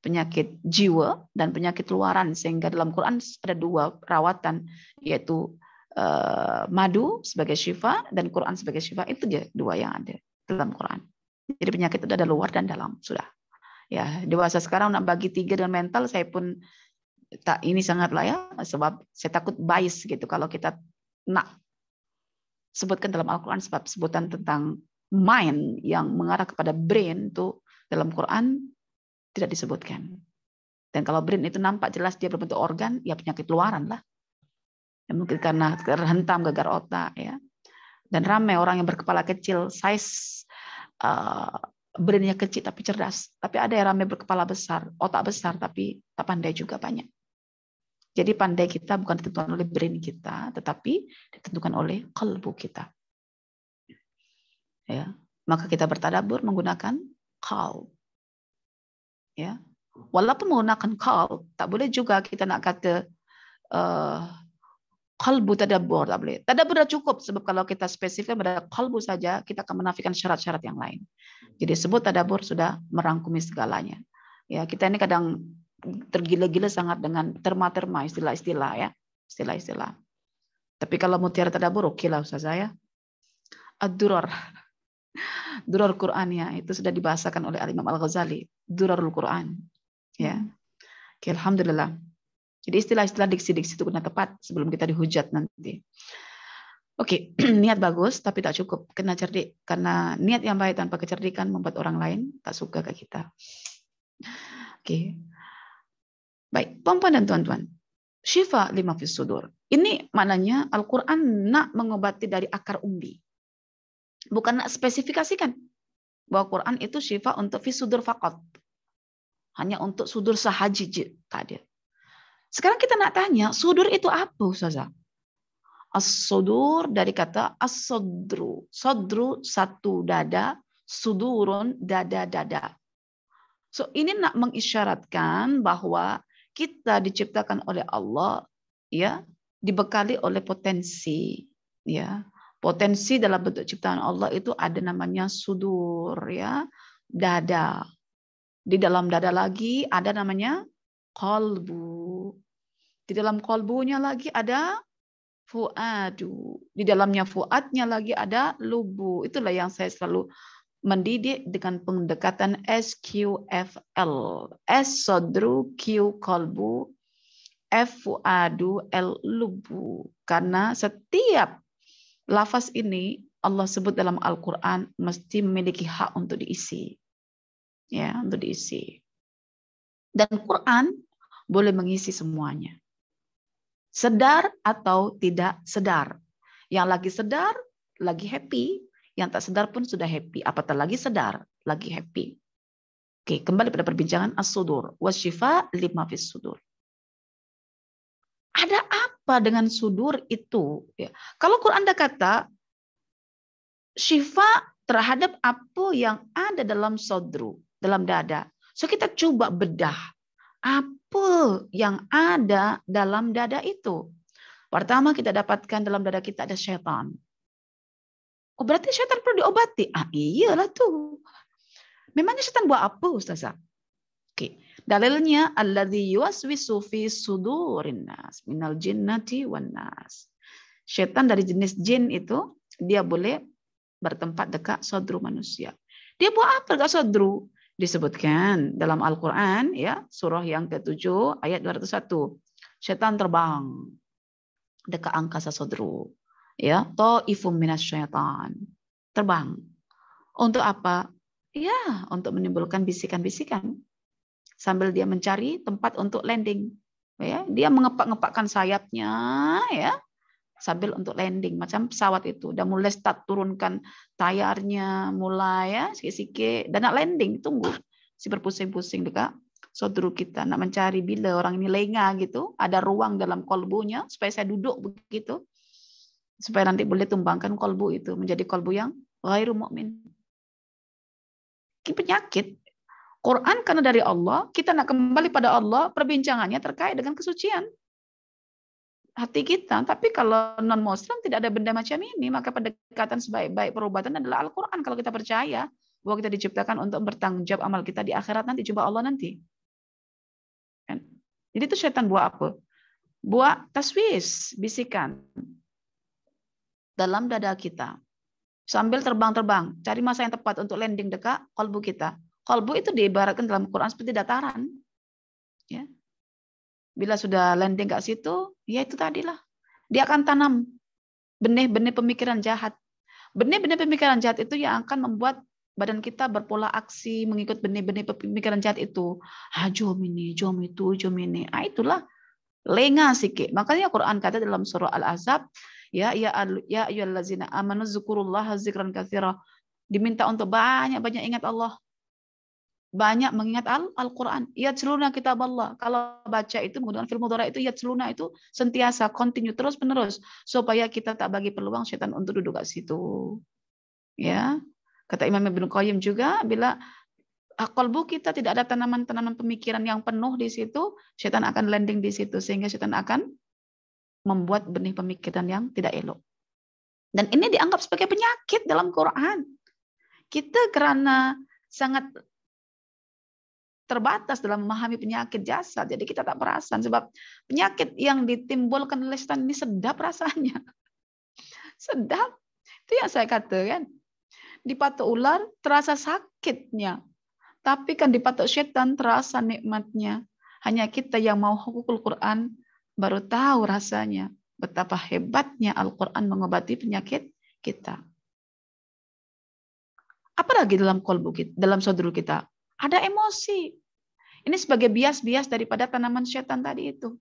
penyakit jiwa dan penyakit luaran. Sehingga dalam Quran ada dua perawatan, yaitu madu sebagai syifa dan Quran sebagai syifa. Itu dia dua yang ada dalam Quran. Jadi penyakit itu ada luar dan dalam, sudah. Ya, dewasa sekarang nak bagi tiga dengan mental, saya pun tak ini sangat lah ya, sebab saya takut bias gitu kalau kita nak sebutkan dalam Al-Quran, sebab sebutan tentang mind yang mengarah kepada brain itu dalam Quran tidak disebutkan. Dan kalau brain itu nampak jelas dia berbentuk organ, ya penyakit luaran lah. Ya, mungkin karena terhentam gegar otak, ya. Dan ramai orang yang berkepala kecil, size brainnya kecil tapi cerdas. Tapi ada yang ramai berkepala besar, otak besar tapi tak pandai juga banyak. Jadi pandai kita bukan ditentukan oleh brain kita, tetapi ditentukan oleh qalbu kita. Ya, maka kita bertadabbur menggunakan qalb. Ya, walaupun menggunakan qalb, tak boleh juga kita nak kata qalbu tadabbur, tak boleh. Tadabbur dah cukup, sebab kalau kita spesifik pada qalbu saja, kita akan menafikan syarat-syarat yang lain. Jadi sebut tadabbur sudah merangkumi segalanya. Ya, kita ini kadang tergila-gila sangat dengan terma-terma istilah-istilah, ya, istilah-istilah. Tapi kalau mutiara tadabbur, oke lah Ustaz saya. Ad-durar, durar Qur'annya itu sudah dibahasakan oleh Al-Imam Al-Ghazali, durarul Qur'an. Ya, oke, alhamdulillah. Jadi istilah-istilah diksi-diksi itu benar tepat sebelum kita dihujat nanti. Oke, niat bagus tapi tak cukup, kena cerdik. Karena niat yang baik tanpa kecerdikan membuat orang lain tak suka ke kita. Oke. Baik, puan-puan dan tuan-tuan. Syifa lima fis sudur. Ini maknanya Al-Quran nak mengobati dari akar umbi. Bukan nak spesifikasikan bahwa Quran itu syifa untuk fis sudur faqat. Hanya untuk sudur sahaja, tak ada. Sekarang kita nak tanya, sudur itu apa, Ustazah? As-sudur dari kata as-sodru. Sodru satu dada, sudurun dada-dada. So ini nak mengisyaratkan bahwa kita diciptakan oleh Allah, ya, dibekali oleh potensi, ya. Potensi dalam bentuk ciptaan Allah itu ada namanya sudur, ya, dada. Di dalam dada lagi ada namanya qalbu. Di dalam qalbunya lagi ada fuadu. Di dalamnya fuadnya lagi ada lubu. Itulah yang saya selalu mendidik dengan pendekatan SQFL. S sodru, Q qalbu, F fuadu, L lubu. Karena setiap lafaz ini Allah sebut dalam Al-Quran mesti memiliki hak untuk diisi. Ya, untuk diisi. Dan Quran boleh mengisi semuanya. Sedar atau tidak sedar. Yang lagi sedar, lagi happy. Yang tak sedar pun sudah happy. Apatah lagi sedar, lagi happy. Oke, kembali pada perbincangan as-sudur. Wasyifa lima fis sudur. Ada apa dengan sudur itu? Ya. Kalau Quran ada kata, syifa terhadap apa yang ada dalam sodru, dalam dada. So kita coba bedah. Apa yang ada dalam dada itu? Pertama kita dapatkan dalam dada kita ada syaitan. Oh berarti syaitan perlu diobati? Ah iyalah tuh. Memangnya syaitan buat apa Ustazah? Oke. Dalilnya alladzi yuwaswisu fi sudurin nas minal jinnati wan nas. Syaitan dari jenis jin itu dia boleh bertempat dekat sodru manusia. Dia buat apa dekat sodru? Disebutkan dalam Al-Quran, ya, surah yang ke-7 ayat 201. Syaitan terbang dekat angkasa sodru. Ya, ta'ifum minasyaitan. Terbang. Untuk apa? Ya, untuk menimbulkan bisikan-bisikan. Sambil dia mencari tempat untuk landing. Ya, dia mengepak-ngepakkan sayapnya, ya, sambil untuk landing macam pesawat itu. Dan mulai start turunkan tayarnya, mulai ya sikit-sikit dan nak landing, tunggu. Si berpusing-pusing dekat sodru kita nak mencari bila orang ini lengah gitu, ada ruang dalam kolbunya supaya saya duduk begitu. Supaya nanti boleh tumbangkan kolbu itu menjadi kolbu yang ghairu mu'min. Penyakit. Quran karena dari Allah, kita nak kembali pada Allah, perbincangannya terkait dengan kesucian. hati kita. Tapi kalau non-Muslim tidak ada benda macam ini, maka pendekatan sebaik-baik perobatan adalah Al-Quran. Kalau kita percaya bahwa kita diciptakan untuk bertanggung jawab amal kita di akhirat nanti, jumpa Allah nanti. Jadi itu setan buat apa? Buat taswis, bisikan dalam dada kita. Sambil terbang-terbang, cari masa yang tepat untuk landing dekat kalbu kita. Kalbu itu diibaratkan dalam Quran seperti dataran. Ya. Bila sudah landing ke situ, ya itu tadilah. Dia akan tanam benih-benih pemikiran jahat. Benih-benih pemikiran jahat itu yang akan membuat badan kita berpola aksi mengikut benih-benih pemikiran jahat itu. Jom ini, jom itu, jom ini. Itulah lengah sikit. Makanya Quran kata dalam surah Al-Ahzab, ya ayyuhallazina amanu dzkurullaha dzikran katsira. Diminta untuk banyak-banyak ingat Allah. Banyak mengingat Al-Quran. Yatluna kitab Allah. Kalau baca itu menggunakan fi'il mudhari itu yatluna itu sentiasa, continue, terus menerus, supaya kita tak bagi peluang setan untuk duduk di situ. Ya, kata Imam Ibnu Qayyim juga, bila kalbu kita tidak ada tanaman-tanaman pemikiran yang penuh di situ, setan akan landing di situ, sehingga setan akan membuat benih pemikiran yang tidak elok. Dan ini dianggap sebagai penyakit dalam Quran. Kita karena sangat terbatas dalam memahami penyakit jasad, jadi kita tak perasan, sebab penyakit yang ditimbulkan oleh setan ini sedap rasanya. Sedap. Itu yang saya katakan. Dipatok ular terasa sakitnya, tapi kan dipatok setan terasa nikmatnya. Hanya kita yang mau hukul Quran baru tahu rasanya betapa hebatnya Al-Quran mengobati penyakit kita. Apalagi dalam kolbu kita, dalam saudara kita ada emosi. Ini sebagai bias-bias daripada tanaman setan tadi itu.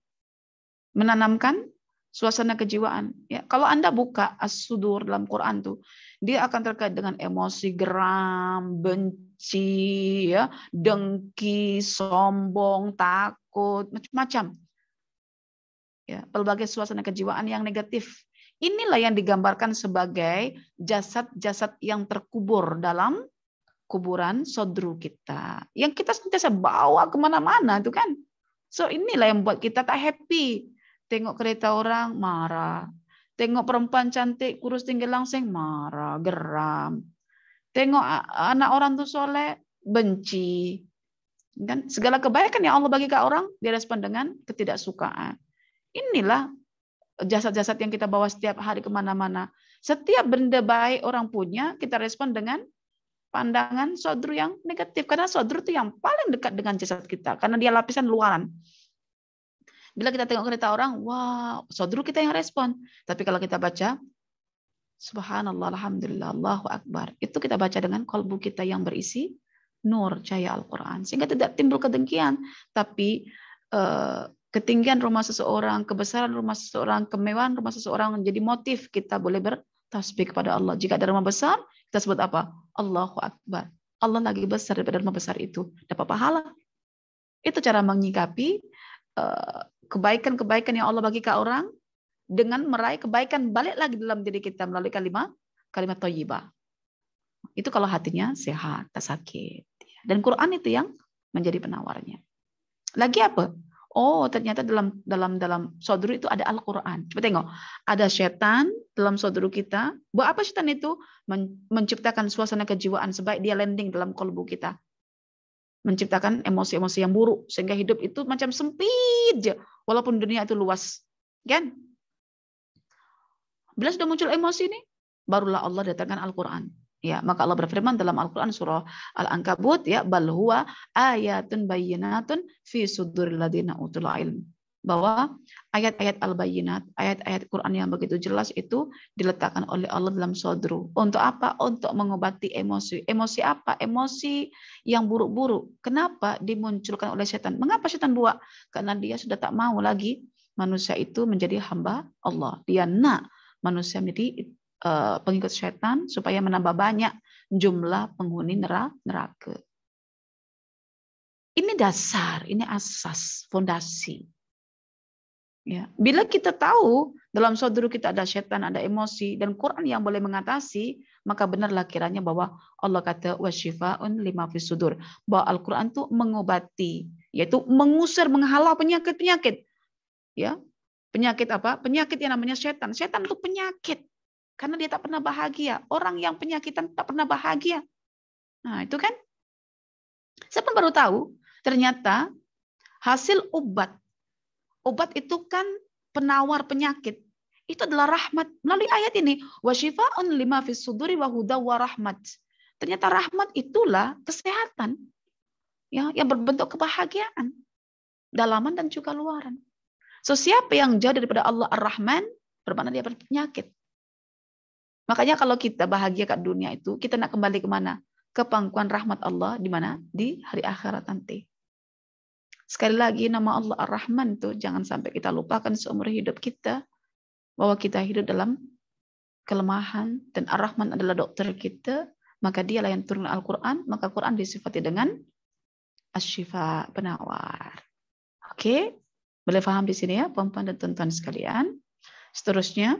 Menanamkan suasana kejiwaan. Ya, kalau Anda buka as-sudur dalam Quran tuh, dia akan terkait dengan emosi geram, benci, ya, dengki, sombong, takut, macam-macam. Ya, berbagai suasana kejiwaan yang negatif. Inilah yang digambarkan sebagai jasad-jasad yang terkubur dalam kuburan sodru kita. Yang kita sentiasa bawa kemana-mana itu kan. So inilah yang membuat kita tak happy. Tengok kereta orang, marah. Tengok perempuan cantik, kurus tinggi langsing, marah, geram. Tengok anak orang tuh soleh, benci. Kan? Segala kebaikan yang Allah bagi ke orang, direspon dengan ketidaksukaan. Inilah jasad-jasad yang kita bawa setiap hari kemana-mana. Setiap benda baik orang punya, kita respon dengan pandangan sodru yang negatif. Karena sodru itu yang paling dekat dengan jasad kita. Karena dia lapisan luaran. Bila kita tengok kereta orang, wah, sodru kita yang respon. Tapi kalau kita baca, subhanallah, alhamdulillah, Allahu Akbar. Itu kita baca dengan kolbu kita yang berisi nur, cahaya Al-Quran. Sehingga tidak timbul kedengkian. Tapi ketinggian rumah seseorang, kebesaran rumah seseorang, kemewahan rumah seseorang menjadi motif kita boleh bertasbih kepada Allah. Jika ada rumah besar, kita sebut apa? Allahu Akbar. Allah lagi besar daripada rumah besar itu. Dapat pahala. Itu cara menyikapi kebaikan-kebaikan yang Allah bagi ke orang dengan meraih kebaikan balik lagi dalam diri kita melalui kalimat thayyibah. Itu kalau hatinya sehat, tak sakit. Dan Quran itu yang menjadi penawarnya. Lagi apa? Oh, ternyata dalam saudara itu ada Al-Quran. Coba tengok, ada setan dalam saudara kita. Buat apa setan itu? Menciptakan suasana kejiwaan sebaik dia landing dalam kalbu kita. Menciptakan emosi-emosi yang buruk sehingga hidup itu macam sempit aja, walaupun dunia itu luas. Kan? Bila sudah muncul emosi ini, barulah Allah datangkan Al-Quran. Ya, maka Allah berfirman dalam Al-Quran surah Al-Ankabut, ya, bal huwa ayatun bayyinatun fi suduril ladina utul ilm. Bahwa ayat-ayat al-bayyinat, ayat-ayat Quran yang begitu jelas itu diletakkan oleh Allah dalam sodru. Untuk apa? Untuk mengobati emosi. Emosi apa? Emosi yang buruk-buruk. Kenapa dimunculkan oleh setan? Mengapa setan buat? Karena dia sudah tak mau lagi manusia itu menjadi hamba Allah. Dia nak manusia menjadi pengikut setan supaya menambah banyak jumlah penghuni neraka. Ini dasar, ini asas, fondasi. Ya, bila kita tahu dalam saudara kita ada setan, ada emosi, dan Quran yang boleh mengatasi, maka benarlah kiranya bahwa Allah kata wasyifaun lima fis sudur, bahwa Al-Quran itu mengobati, yaitu mengusir, menghalau penyakit-penyakit. Ya, Penyakit apa? Penyakit yang namanya setan. Setan itu penyakit. Karena dia tak pernah bahagia. Orang yang penyakitan tak pernah bahagia. Nah, itu kan. Saya pun baru tahu, ternyata hasil obat. Obat itu kan penawar penyakit. Itu adalah rahmat. Melalui ayat ini. Wa syifa'un lima fis suduri wa huda wa rahmat. Ternyata rahmat itulah kesehatan. Ya, yang berbentuk kebahagiaan. Dalaman dan juga luaran. So, siapa yang jauh daripada Allah Ar-Rahman, bermakna dia berpenyakit. Makanya kalau kita bahagia kat dunia itu, kita nak kembali kemana? Ke pangkuan rahmat Allah, di mana? Di hari akhirat nanti. Sekali lagi, nama Allah Ar-Rahman itu jangan sampai kita lupakan seumur hidup kita, bahwa kita hidup dalam kelemahan, dan Ar-Rahman adalah dokter kita, maka dialah yang turun Al-Quran, maka Quran disifati dengan Asy-Syifa, penawar. Oke, boleh paham di sini ya, perempuan dan tuan-tuan sekalian. Seterusnya,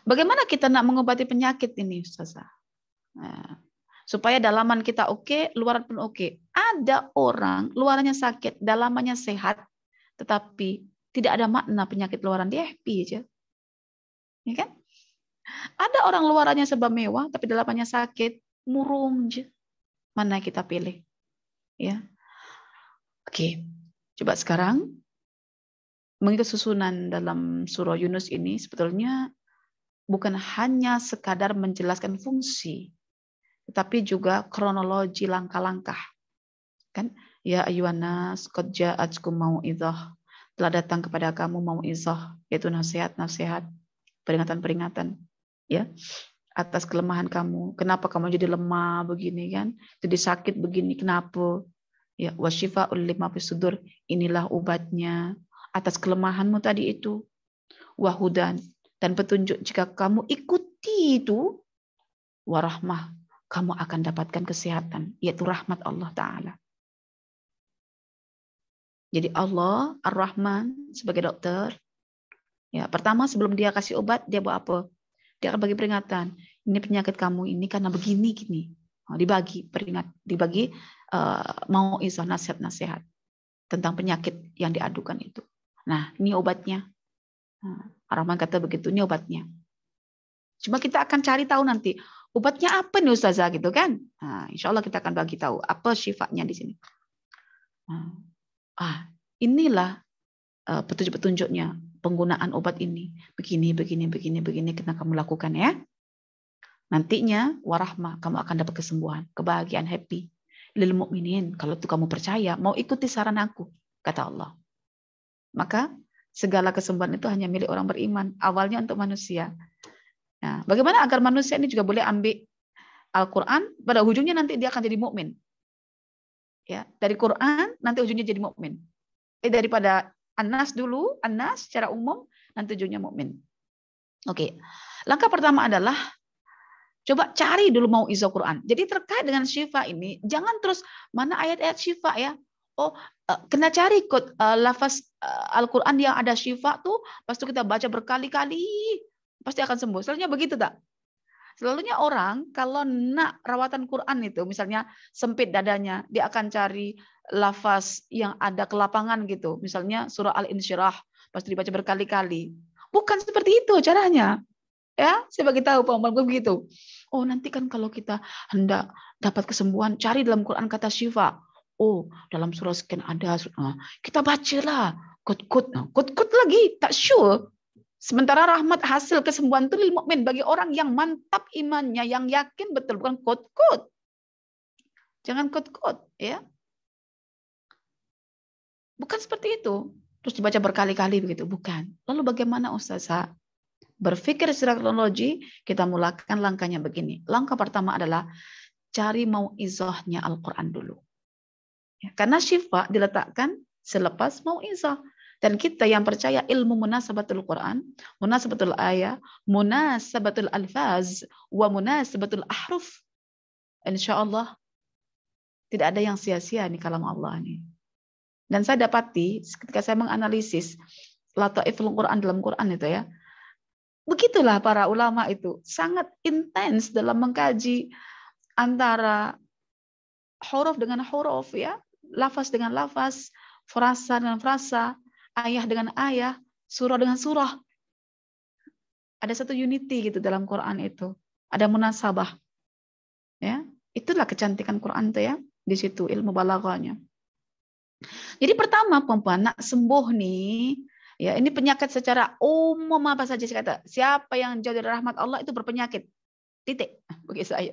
bagaimana kita nak mengobati penyakit ini, Ustazah? Nah, supaya dalaman kita oke, luaran pun oke. Ada orang luarannya sakit, dalamannya sehat, tetapi tidak ada makna penyakit luaran, dia happy aja. Ya kan? Ada orang luarannya serba mewah, tapi dalamannya sakit, murung aja. Mana kita pilih? Ya. Oke. Coba sekarang, mengikut susunan dalam surah Yunus ini sebetulnya bukan hanya sekadar menjelaskan fungsi, tetapi juga kronologi langkah-langkah. Kan? Ya ayyuhannas qad ja'atkum mau'izah. Telah datang kepada kamu mau'izah, yaitu nasihat-nasihat, peringatan-peringatan, ya, atas kelemahan kamu. Kenapa kamu jadi lemah begini kan? Jadi sakit begini, kenapa? Ya, wasyifa'ul lima fis sudur, inilah obatnya atas kelemahanmu tadi itu. Wahudan, dan petunjuk jika kamu ikuti itu, warahmah, kamu akan dapatkan kesehatan, yaitu rahmat Allah Ta'ala. Jadi Allah Ar-Rahman sebagai dokter, ya, pertama sebelum dia kasih obat, dia buat apa? Dia akan bagi peringatan. Ini penyakit kamu ini karena begini gini. Dibagi mau isah nasihat-nasihat tentang penyakit yang diadukan itu. Nah, ini obatnya. Ar-Rahman kata begitu, ini obatnya. Cuma kita akan cari tahu nanti obatnya apa nih Ustazah gitu kan? Nah, insya Allah kita akan bagi tahu apa syifatnya di sini. Inilah petunjuk-petunjuknya penggunaan obat ini. Begini kena kamu lakukan ya. Nantinya warahmah, kamu akan dapat kesembuhan, kebahagiaan, happy. Lil mu'minin, kalau itu kamu percaya, mau ikuti saran aku, kata Allah. Maka segala kesembuhan itu hanya milik orang beriman. Awalnya untuk manusia. Nah, bagaimana agar manusia ini juga boleh ambil Al-Quran, pada ujungnya nanti dia akan jadi mukmin. Ya, dari Quran nanti ujungnya jadi mukmin. Daripada An-Nas dulu, An-Nas secara umum, nanti ujungnya mukmin. Oke. Langkah pertama adalah coba cari dulu mau izo Quran. Jadi terkait dengan syifa ini, jangan terus mana ayat-ayat syifa ya. Kena cari lafaz Al-Quran yang ada syifa tuh, pas itu kita baca berkali-kali, pasti akan sembuh. Selalunya begitu tak? Selalunya orang kalau nak rawatan Quran itu, misalnya sempit dadanya, dia akan cari lafaz yang ada kelapangan gitu. Misalnya surah Al-Insyirah, pasti dibaca berkali-kali. Bukan seperti itu caranya. Ya, saya bagi tahu Pak begitu. Oh, nanti kan kalau kita hendak dapat kesembuhan, cari dalam Quran kata syifa. Oh, dalam surah sekian ada. Kita bacalah. Kut lagi, tak sure. Sementara rahmat hasil kesembuhan itu lil mukmin bagi orang yang mantap imannya, yang yakin betul, bukan kut. Jangan kut, ya. Bukan seperti itu. Terus dibaca berkali-kali begitu, bukan. Lalu bagaimana Ustazah? Berpikir secara kronologi, kita mulakan langkahnya begini. Langkah pertama adalah cari mau'izahnya Al-Quran dulu. Ya, karena syifa diletakkan selepas mau'izah. Dan kita yang percaya ilmu munasabatul Quran, munasabatul ayat, munasabatul alfaz, wa munasabatul ahruf. Insya Allah tidak ada yang sia-sia nih kalam Allah nih. Dan saya dapati ketika saya menganalisis lataiful Quran dalam Quran itu ya, begitulah para ulama itu sangat intens dalam mengkaji antara huruf dengan huruf ya, lafaz dengan lafaz, frasa dengan frasa, ayah dengan ayah, surah dengan surah. Ada satu unity gitu dalam Quran itu. Ada munasabah. Ya, itulah kecantikan Quran itu ya. Di situ ilmu balaghahnya. Jadi pertama perempuan nak sembuh nih, ya ini penyakit secara umum apa saja saya kata. Siapa yang jauh dari rahmat Allah itu berpenyakit. Titik bagi saya.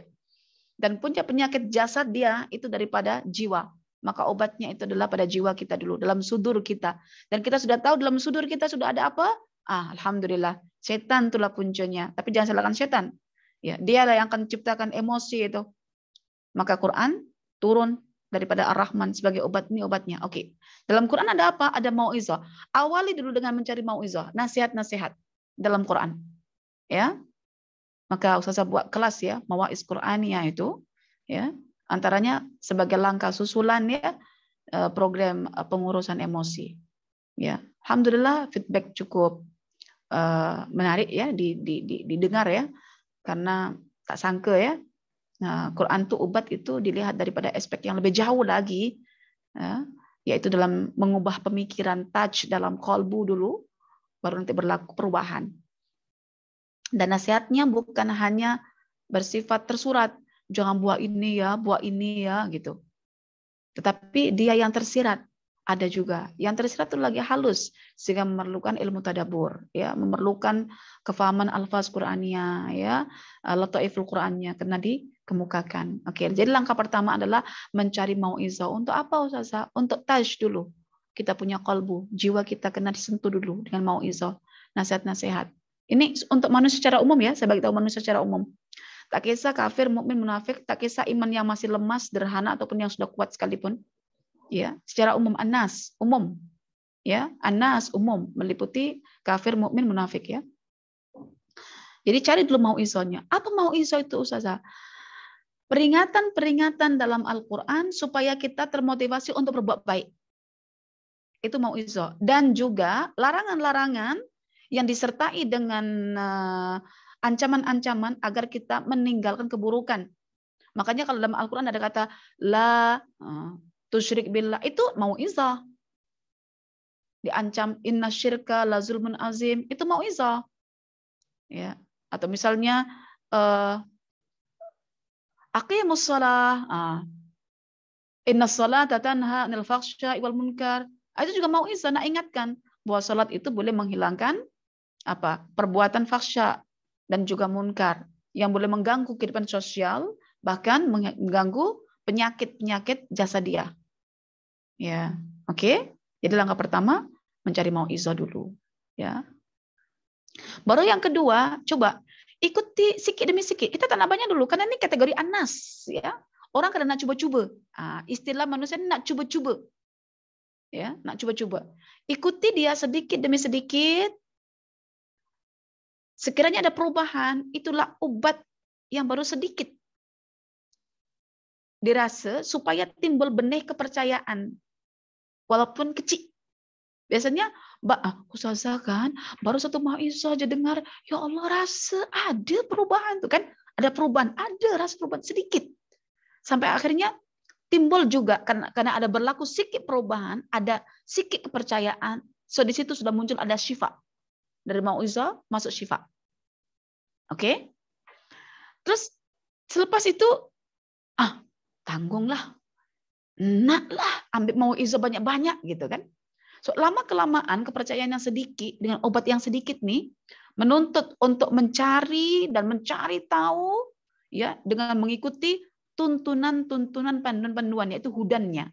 Dan punya penyakit jasad dia itu daripada jiwa. Maka obatnya itu adalah pada jiwa kita dulu, dalam sudur kita. Dan kita sudah tahu dalam sudur kita sudah ada apa? Alhamdulillah, setan itulah puncanya. Tapi jangan salahkan setan. Ya, dialah yang akan menciptakan emosi itu. Maka Quran turun daripada Ar-Rahman sebagai obat, ini obatnya. Oke. Dalam Quran ada apa? Ada mau'izah. Awali dulu dengan mencari mau'izah, nasihat-nasihat dalam Quran. Ya. Maka Ustazah buat kelas ya, Mawa'iz Qur'aniyah itu ya. Antaranya sebagai langkah susulan ya program pengurusan emosi. Ya. Alhamdulillah feedback cukup menarik ya didengar ya. Karena tak sangka ya. Nah, Quran itu obat itu dilihat daripada aspek yang lebih jauh lagi, ya, yaitu dalam mengubah pemikiran touch dalam kolbu dulu, baru nanti berlaku perubahan. Dan nasihatnya bukan hanya bersifat tersurat, jangan buat ini ya, gitu. Tetapi dia yang tersirat. Ada juga yang tersirat itu lagi halus sehingga memerlukan ilmu tadabbur ya, memerlukan kefahaman alfaz Qur'aniyah ya, lataiful Qur'annya karena dikemukakan. Oke, jadi langkah pertama adalah mencari mau'izah. Untuk apa Ustazah? Untuk touch dulu. Kita punya qalbu, jiwa kita kena disentuh dulu dengan mau'izah, nasihat-nasihat. Ini untuk manusia secara umum ya, saya bagi tahu manusia secara umum. Tak kisah kafir, mukmin, munafik, tak kisah iman yang masih lemah, sederhana ataupun yang sudah kuat sekalipun. Ya, secara umum anas umum ya, anas umum meliputi kafir, mukmin, munafik ya. Jadi cari dulu mau'izahnya. Apa mau'izah itu Ustazah? Peringatan-peringatan dalam Al-Qur'an supaya kita termotivasi untuk berbuat baik. Itu mau'izah. Dan juga larangan-larangan yang disertai dengan ancaman-ancaman agar kita meninggalkan keburukan. Makanya kalau dalam Al-Qur'an ada kata la tusyrik billah, itu mau'izah. Diancam inna syirka la zulmun azim, itu mau'izah. Ya, atau misalnya aqimus shalah, inna sholata tanha 'anil fahsya'i wal munkar. Itu juga mau'izah, nak ingatkan bahwa salat itu boleh menghilangkan apa? Perbuatan fahsya dan juga munkar yang boleh mengganggu kehidupan sosial, bahkan mengganggu penyakit-penyakit jasadiah. Ya, oke. Jadi langkah pertama mencari mau'izah dulu, ya. Baru yang kedua, coba ikuti sedikit demi sedikit. Kita tak nak banyak dulu, karena ini kategori anas, ya. Orang kadang nak coba-coba. Istilah manusia nak coba-coba, ya, nak coba-coba. Ikuti dia sedikit demi sedikit. Sekiranya ada perubahan, itulah obat yang baru sedikit dirasa supaya timbul benih kepercayaan. Walaupun kecil. Biasanya, Mbak, Ustazah kan baru satu mau'izah aja dengar, ya Allah rasa ada perubahan tuh kan, ada perubahan, ada rasa perubahan sedikit. Sampai akhirnya timbul juga karena ada berlaku sedikit perubahan, ada sedikit kepercayaan. So di situ sudah muncul ada syifa. Dari mau'izah masuk syifa. Oke? Terus selepas itu tanggunglah. Naklah ambil mau'izah banyak-banyak gitu kan. So, lama-kelamaan kepercayaan yang sedikit dengan obat yang sedikit nih menuntut untuk mencari dan mencari tahu ya dengan mengikuti tuntunan-tuntunan panduan-panduan yaitu hudannya.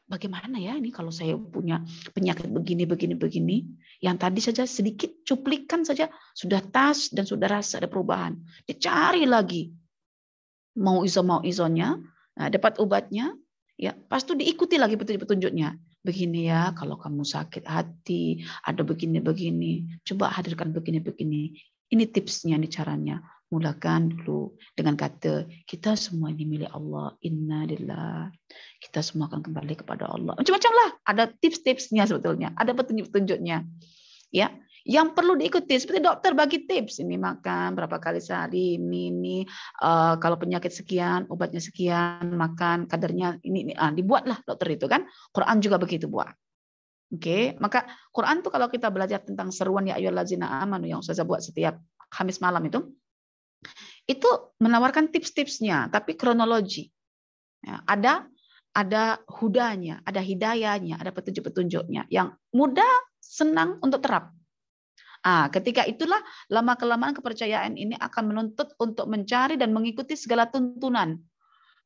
Bagaimana ya ini kalau saya punya penyakit begini. Yang tadi saja sedikit cuplikan saja sudah tas dan sudah rasa ada perubahan. Dicari lagi mau'izahnya, nah, dapat obatnya, ya pas itu diikuti lagi petunjuk-petunjuknya. Begini ya, kalau kamu sakit hati, ada begini-begini, coba hadirkan begini-begini. Ini tipsnya, ini caranya. Mulakan dulu dengan kata, kita semua ini milik Allah, inna lillah. Kita semua akan kembali kepada Allah. Macam-macam lah, ada tips-tipsnya sebetulnya, ada petunjuk-petunjuknya. Ya, yang perlu diikuti seperti dokter bagi tips, ini makan berapa kali sehari, ini kalau penyakit sekian, obatnya sekian, makan kadarnya ini dibuatlah dokter itu kan. Quran juga begitu buat. Oke, maka Quran tuh kalau kita belajar tentang seruan ya ayyuhallazina amanu yang Ustazah buat setiap Kamis malam itu menawarkan tips-tipsnya, tapi kronologi. Ya, ada hudanya, ada hidayahnya, ada petunjuk-petunjuknya yang mudah, senang untuk terap. Ketika itulah lama-kelamaan kepercayaan ini akan menuntut untuk mencari dan mengikuti segala tuntunan.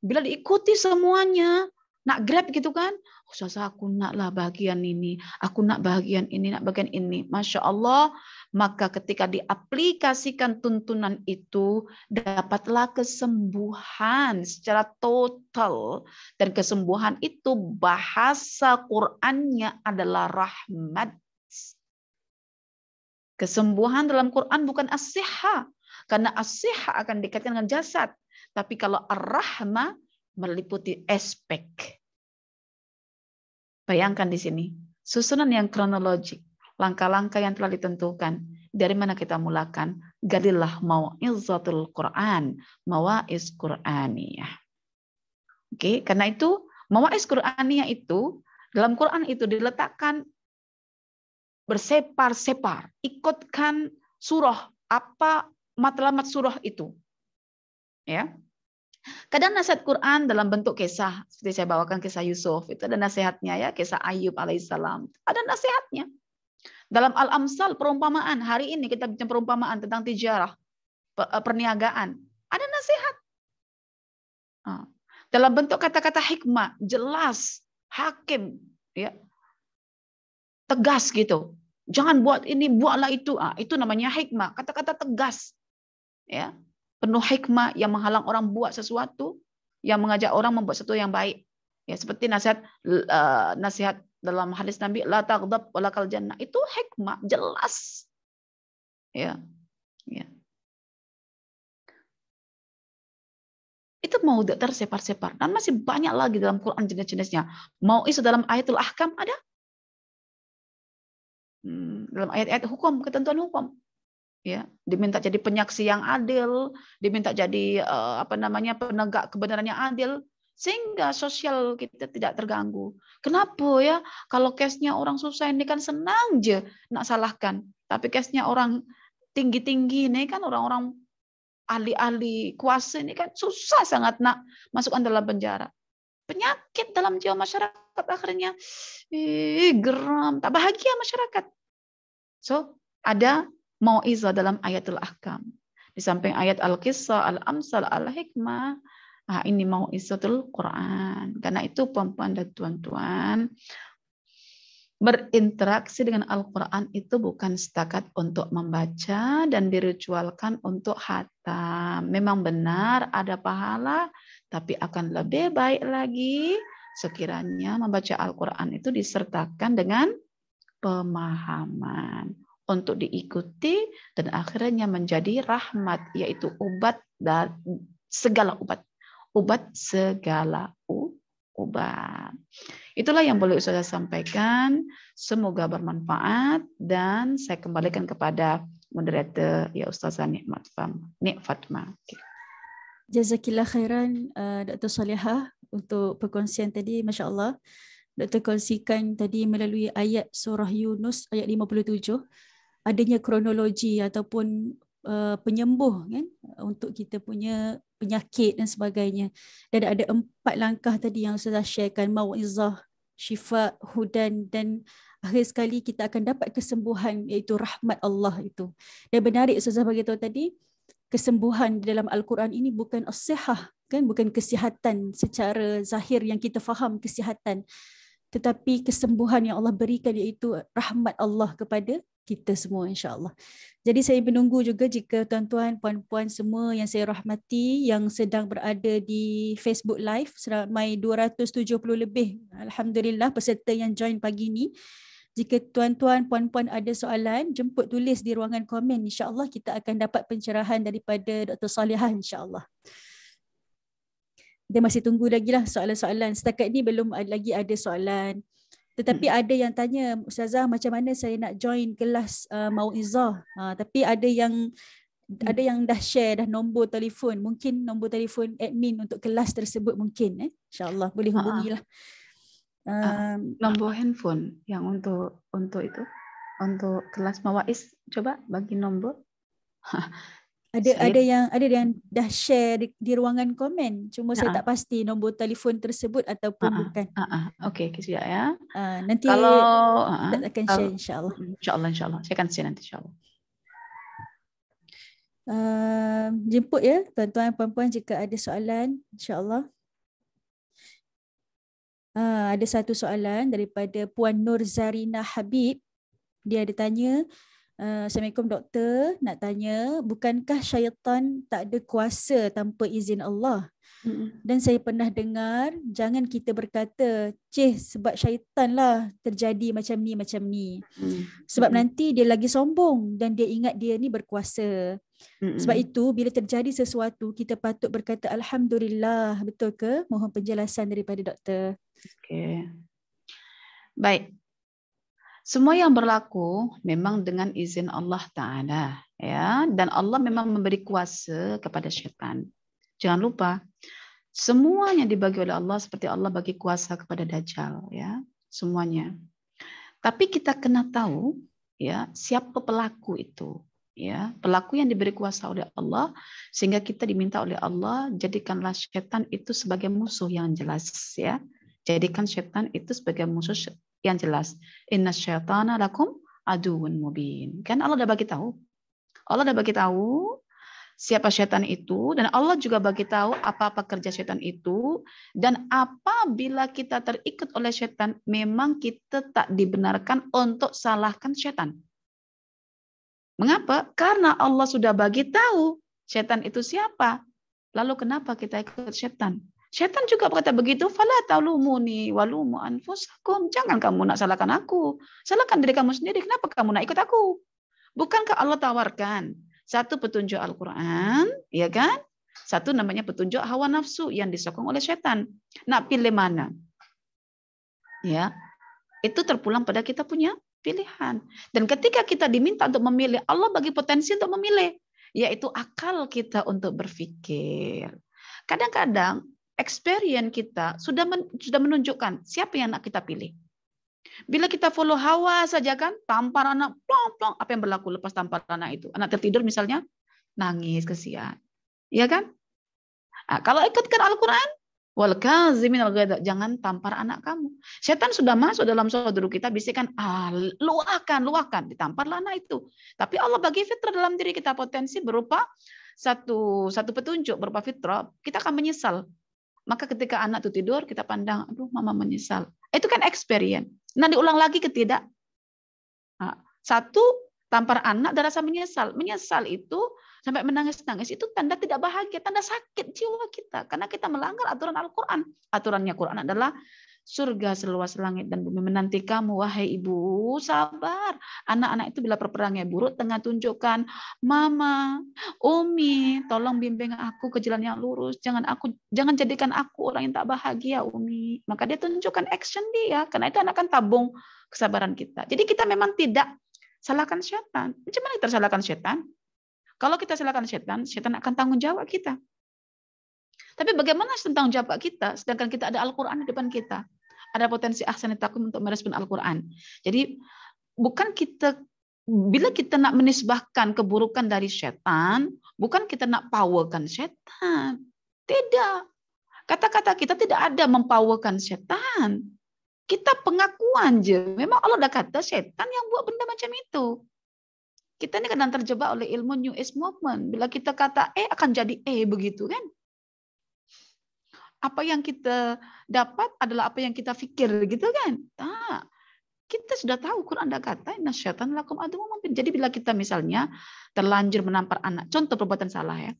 Bila diikuti semuanya, nak grab gitu kan, Ustazah aku naklah bagian ini, aku nak bagian ini, nak bagian ini. Masya Allah, maka ketika diaplikasikan tuntunan itu, dapatlah kesembuhan secara total. Dan kesembuhan itu bahasa Qur'annya adalah rahmat. Kesembuhan dalam Quran bukan as-sihha, karena as-sihha akan dikaitkan dengan jasad. Tapi kalau ar-rahmah meliputi aspek. Bayangkan di sini, susunan yang kronologik, langkah-langkah yang telah ditentukan. Dari mana kita mulakan? Gadilah mau'izatul Quran, mawa'iz Qur'aniyah. Oke, karena itu mawa'iz Qur'aniyah itu dalam Quran itu diletakkan bersepar-separ, ikutkan surah, apa matlamat surah itu. Ya. Kadang nasihat Quran dalam bentuk kisah, seperti saya bawakan kisah Yusuf, itu ada nasihatnya ya, kisah Ayub alaihissalam, ada nasihatnya. Dalam Al-Amsal perumpamaan, hari ini kita bicara perumpamaan tentang tijarah, perniagaan, ada nasihat. Dalam bentuk kata-kata hikmah, jelas, hakim, ya, tegas gitu. Jangan buat ini, buatlah itu. Itu namanya hikmah, kata-kata tegas. Ya. Penuh hikmah yang menghalang orang buat sesuatu, yang mengajak orang membuat sesuatu yang baik. Ya, seperti nasihat dalam hadis Nabi, la taghdab walakal jannah. Itu hikmah, jelas. Ya. Ya. Itu mau tersepar-separ. Dan masih banyak lagi dalam Quran jenis-jenisnya. Mau itu dalam ayatul ahkam ada. Dalam ayat-ayat hukum, ketentuan hukum. Ya, diminta jadi penyaksi yang adil, diminta jadi penegak kebenaran yang adil, sehingga sosial kita tidak terganggu. Kenapa ya? Kalau case-nya orang susah ini kan senang aja nak salahkan, tapi case-nya orang tinggi-tinggi ini kan orang-orang ahli-ahli kuasa ini kan susah sangat nak masukkan dalam penjara. Penyakit dalam jiwa masyarakat akhirnya geram, tak bahagia masyarakat. So, ada mau'izah dalam ayatul ahkam. Di samping ayat al-qisah, al-amsal, al-hikmah, ini mau'izatul Quran. Karena itu puan-puan dan tuan-tuan, berinteraksi dengan Al-Quran itu bukan setakat untuk membaca dan diritualkan untuk khatam. Memang benar ada pahala, tapi akan lebih baik lagi sekiranya membaca Al-Quran itu disertakan dengan pemahaman untuk diikuti dan akhirnya menjadi rahmat, yaitu obat dan segala obat segala obat. Itulah yang boleh saya sampaikan. Semoga bermanfaat dan saya kembalikan kepada moderator ya Ustazah Nik Fatma. Jazakillah khairan Dr. Salihah untuk perkongsian tadi, Masya Allah. Dr. kongsikan tadi melalui ayat surah Yunus ayat 57, adanya kronologi ataupun penyembuh kan untuk kita punya penyakit dan sebagainya. Dan ada 4 langkah tadi yang saya sharekan, mau'izah, syifa, hudan, dan akhir sekali kita akan dapat kesembuhan, iaitu rahmat Allah itu. Dan menarik Ustazah beritahu tadi, kesembuhan di dalam Al-Quran ini bukan as-sihah, kan, bukan kesihatan secara zahir yang kita faham kesihatan, tetapi kesembuhan yang Allah berikan iaitu rahmat Allah kepada kita semua, insya-Allah. Jadi saya menunggu juga jika tuan-tuan, puan-puan semua yang saya rahmati yang sedang berada di Facebook Live, seramai 270 lebih, alhamdulillah, peserta yang join pagi ni. Jika tuan-tuan, puan-puan ada soalan, jemput tulis di ruangan komen, insya-Allah kita akan dapat pencerahan daripada Dr. Salihah, insya-Allah. Kita masih tunggu lagi lah soalan-soalan. Setakat ni belum lagi ada soalan. Tetapi ada yang tanya, Ustazah, macam mana saya nak join kelas mau'izah? Tapi ada yang dah share dah nombor telefon. Mungkin nombor telefon admin untuk kelas tersebut mungkin. InsyaAllah boleh hubungilah. Nombor handphone yang untuk itu, untuk kelas Mawais, coba bagi nombor. Ada yang dah share di ruangan komen. Cuma saya tak pasti nombor telefon tersebut ataupun bukan. Okey, siap ya. Nanti Kalau Ustaz akan share insya-Allah. Insya-Allah. Saya akan share nanti insya-Allah. Jemput ya tuan-tuan puan-puan jika ada soalan insya-Allah. Ada satu soalan daripada Puan Nur Zarina Habib. Dia ada tanya, Assalamualaikum doktor, nak tanya, bukankah syaitan tak ada kuasa tanpa izin Allah? Dan saya pernah dengar, jangan kita berkata, sebab syaitan lah terjadi macam ni. Sebab nanti dia lagi sombong dan dia ingat dia ni berkuasa. Sebab itu, bila terjadi sesuatu, kita patut berkata Alhamdulillah. Betul ke? Mohon penjelasan daripada doktor. Okey. Baik. Semua yang berlaku memang dengan izin Allah Ta'ala, ya, dan Allah memang memberi kuasa kepada syaitan. Jangan lupa, semuanya dibagi oleh Allah seperti Allah bagi kuasa kepada Dajjal, ya, semuanya. Tapi kita kena tahu, ya, siapa pelaku itu, ya, pelaku yang diberi kuasa oleh Allah, sehingga kita diminta oleh Allah, jadikanlah syaitan itu sebagai musuh yang jelas, ya. Jadikan syaitan itu sebagai musuh yang jelas. Inna syaitana lakum aduwwun mubin. Kan Allah dah bagi tahu. Allah dah bagi tahu siapa syaitan itu, dan Allah juga bagi tahu apa-apa kerja syaitan itu, dan apabila kita terikat oleh syaitan, memang kita tak dibenarkan untuk salahkan syaitan. Mengapa? Karena Allah sudah bagi tahu syaitan itu siapa. Lalu kenapa kita ikut syaitan? Syaitan juga berkata begitu, fala talumuni walumu anfusakum. Jangan kamu nak salahkan aku. Salahkan diri kamu sendiri. Kenapa kamu nak ikut aku? Bukankah Allah tawarkan satu petunjuk Al-Quran, ya kan? Satu namanya petunjuk hawa nafsu yang disokong oleh syaitan. Nak pilih mana? Ya, itu terpulang pada kita punya pilihan. Dan ketika kita diminta untuk memilih, Allah bagi potensi untuk memilih, yaitu akal kita untuk berpikir. Kadang-kadang experience kita sudah menunjukkan siapa yang nak kita pilih. Bila kita follow hawa saja kan, tampar anak, plong-plong, apa yang berlaku lepas tampar anak itu? Anak tertidur misalnya, nangis, kesian. Iya kan? Nah, kalau ikutkan Al-Quran, wal kaziminal ghaidha, jangan tampar anak kamu. Setan sudah masuk dalam saudara kita, bisikan, luahkan, ditamparlah anak itu. Tapi Allah bagi fitrah dalam diri kita, potensi berupa satu petunjuk berupa fitrah, kita akan menyesal. Maka ketika anak itu tidur, kita pandang, aduh mama menyesal. Itu kan experience. Nah diulang lagi ke tidak. Nah, satu, tampar anak dan rasa menyesal. Menyesal itu sampai menangis-nangis, itu tanda tidak bahagia, tanda sakit jiwa kita. Karena kita melanggar aturan Al-Quran. Aturannya Quran adalah, surga seluas langit dan bumi menanti kamu, wahai ibu, sabar. Anak-anak itu bila berperangnya buruk, tengah tunjukkan, mama, umi, tolong bimbing aku ke jalan yang lurus. Jangan jadikan aku orang yang tak bahagia, umi. Maka dia tunjukkan action dia, karena itu anak kan tabung kesabaran kita. Jadi kita memang tidak salahkan syaitan. Macam mana kita salahkan syaitan? Kalau kita salahkan syaitan, syaitan akan tanggung jawab kita. Tapi bagaimana tentang jawab kita, sedangkan kita ada Al-Quran di depan kita. Ada potensi ahsanit taqwim untuk merespon Al-Quran. Jadi bukan kita, bila kita nak menisbahkan keburukan dari syaitan, bukan kita nak powerkan syaitan. Tidak. Kata-kata kita tidak ada mempowerkan syaitan. Kita pengakuan je. Memang Allah dah kata syaitan yang buat benda macam itu. Kita ini kadang terjebak oleh ilmu New Age Movement. Bila kita kata akan jadi begitu kan. Apa yang kita dapat adalah apa yang kita fikir, gitu kan? Tak. Kita sudah tahu Quran dah kata inna syaitan lakum aduwwun mubin. Jadi bila kita misalnya terlanjur menampar anak, contoh perbuatan salah ya.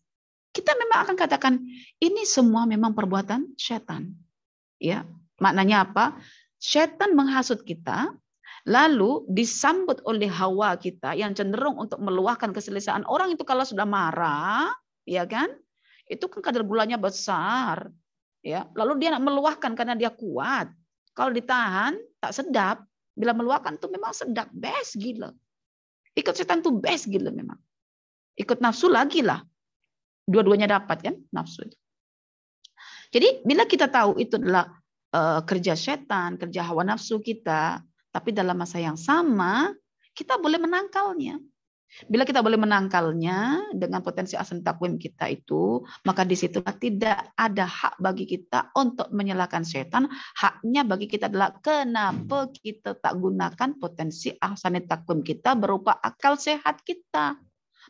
Kita memang akan katakan ini semua memang perbuatan syaitan. Ya, maknanya apa? Syaitan menghasut kita, lalu disambut oleh hawa kita yang cenderung untuk meluahkan keselesaan. Orang itu kalau sudah marah, ya kan? Itu kan kadar gulanya besar. Ya, lalu dia nak meluahkan karena dia kuat. Kalau ditahan tak sedap. Bila meluahkan tuh memang sedap, best gila. Ikut setan tuh best gila memang. Ikut nafsu lagi lah. Dua-duanya dapat kan nafsu itu. Jadi bila kita tahu itu adalah kerja setan, kerja hawa nafsu kita, tapi dalam masa yang sama kita boleh menangkalnya. Bila kita boleh menangkalnya dengan potensi ahsan takwim kita itu, maka di situ tidak ada hak bagi kita untuk menyalahkan setan. Haknya bagi kita adalah kenapa kita tak gunakan potensi ahsan takwim kita berupa akal sehat kita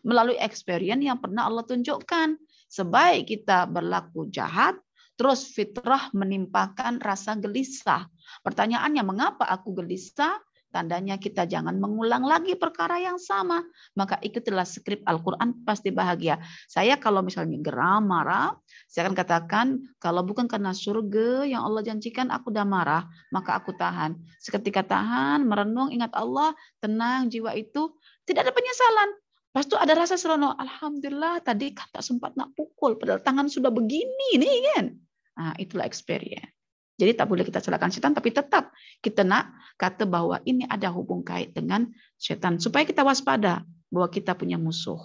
melalui experience yang pernah Allah tunjukkan. Sebaik kita berlaku jahat, terus fitrah menimpakan rasa gelisah. Pertanyaannya, mengapa aku gelisah? Tandanya kita jangan mengulang lagi perkara yang sama. Maka ikutilah skrip Al-Quran, pasti bahagia. Saya kalau misalnya geram, marah, saya akan katakan, kalau bukan karena surga yang Allah janjikan, aku udah marah, maka aku tahan. Seketika tahan, merenung, ingat Allah, tenang, jiwa itu tidak ada penyesalan. Pas itu ada rasa seronok, alhamdulillah tadi tak sempat nak pukul, padahal tangan sudah begini nih kan. Nah, itulah experience. Jadi tak boleh kita salahkan setan, tapi tetap kita nak kata bahwa ini ada hubung kait dengan setan. Supaya kita waspada bahwa kita punya musuh.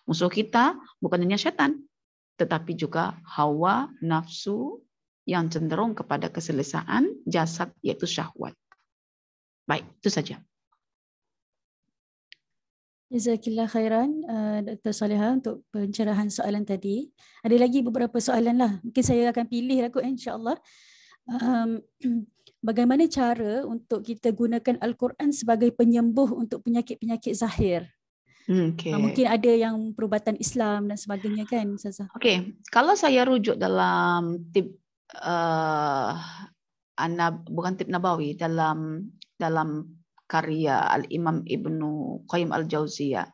Musuh kita bukan hanya setan, tetapi juga hawa nafsu yang cenderung kepada keselesaan jasad, yaitu syahwat. Baik, itu saja. Jazakillah khairan Dr. Salihah untuk pencerahan soalan tadi. Ada lagi beberapa soalan lah. Mungkin saya akan pilih lah kot insya-Allah. Bagaimana cara untuk kita gunakan Al-Quran sebagai penyembuh untuk penyakit-penyakit zahir? Okay. Mungkin ada yang perubatan Islam dan sebagainya kan, Ustazah? Oke, kalau saya rujuk dalam tip bukan tip Nabawi, dalam karya Al-Imam Ibnu Qayyim Al-Jauziyah,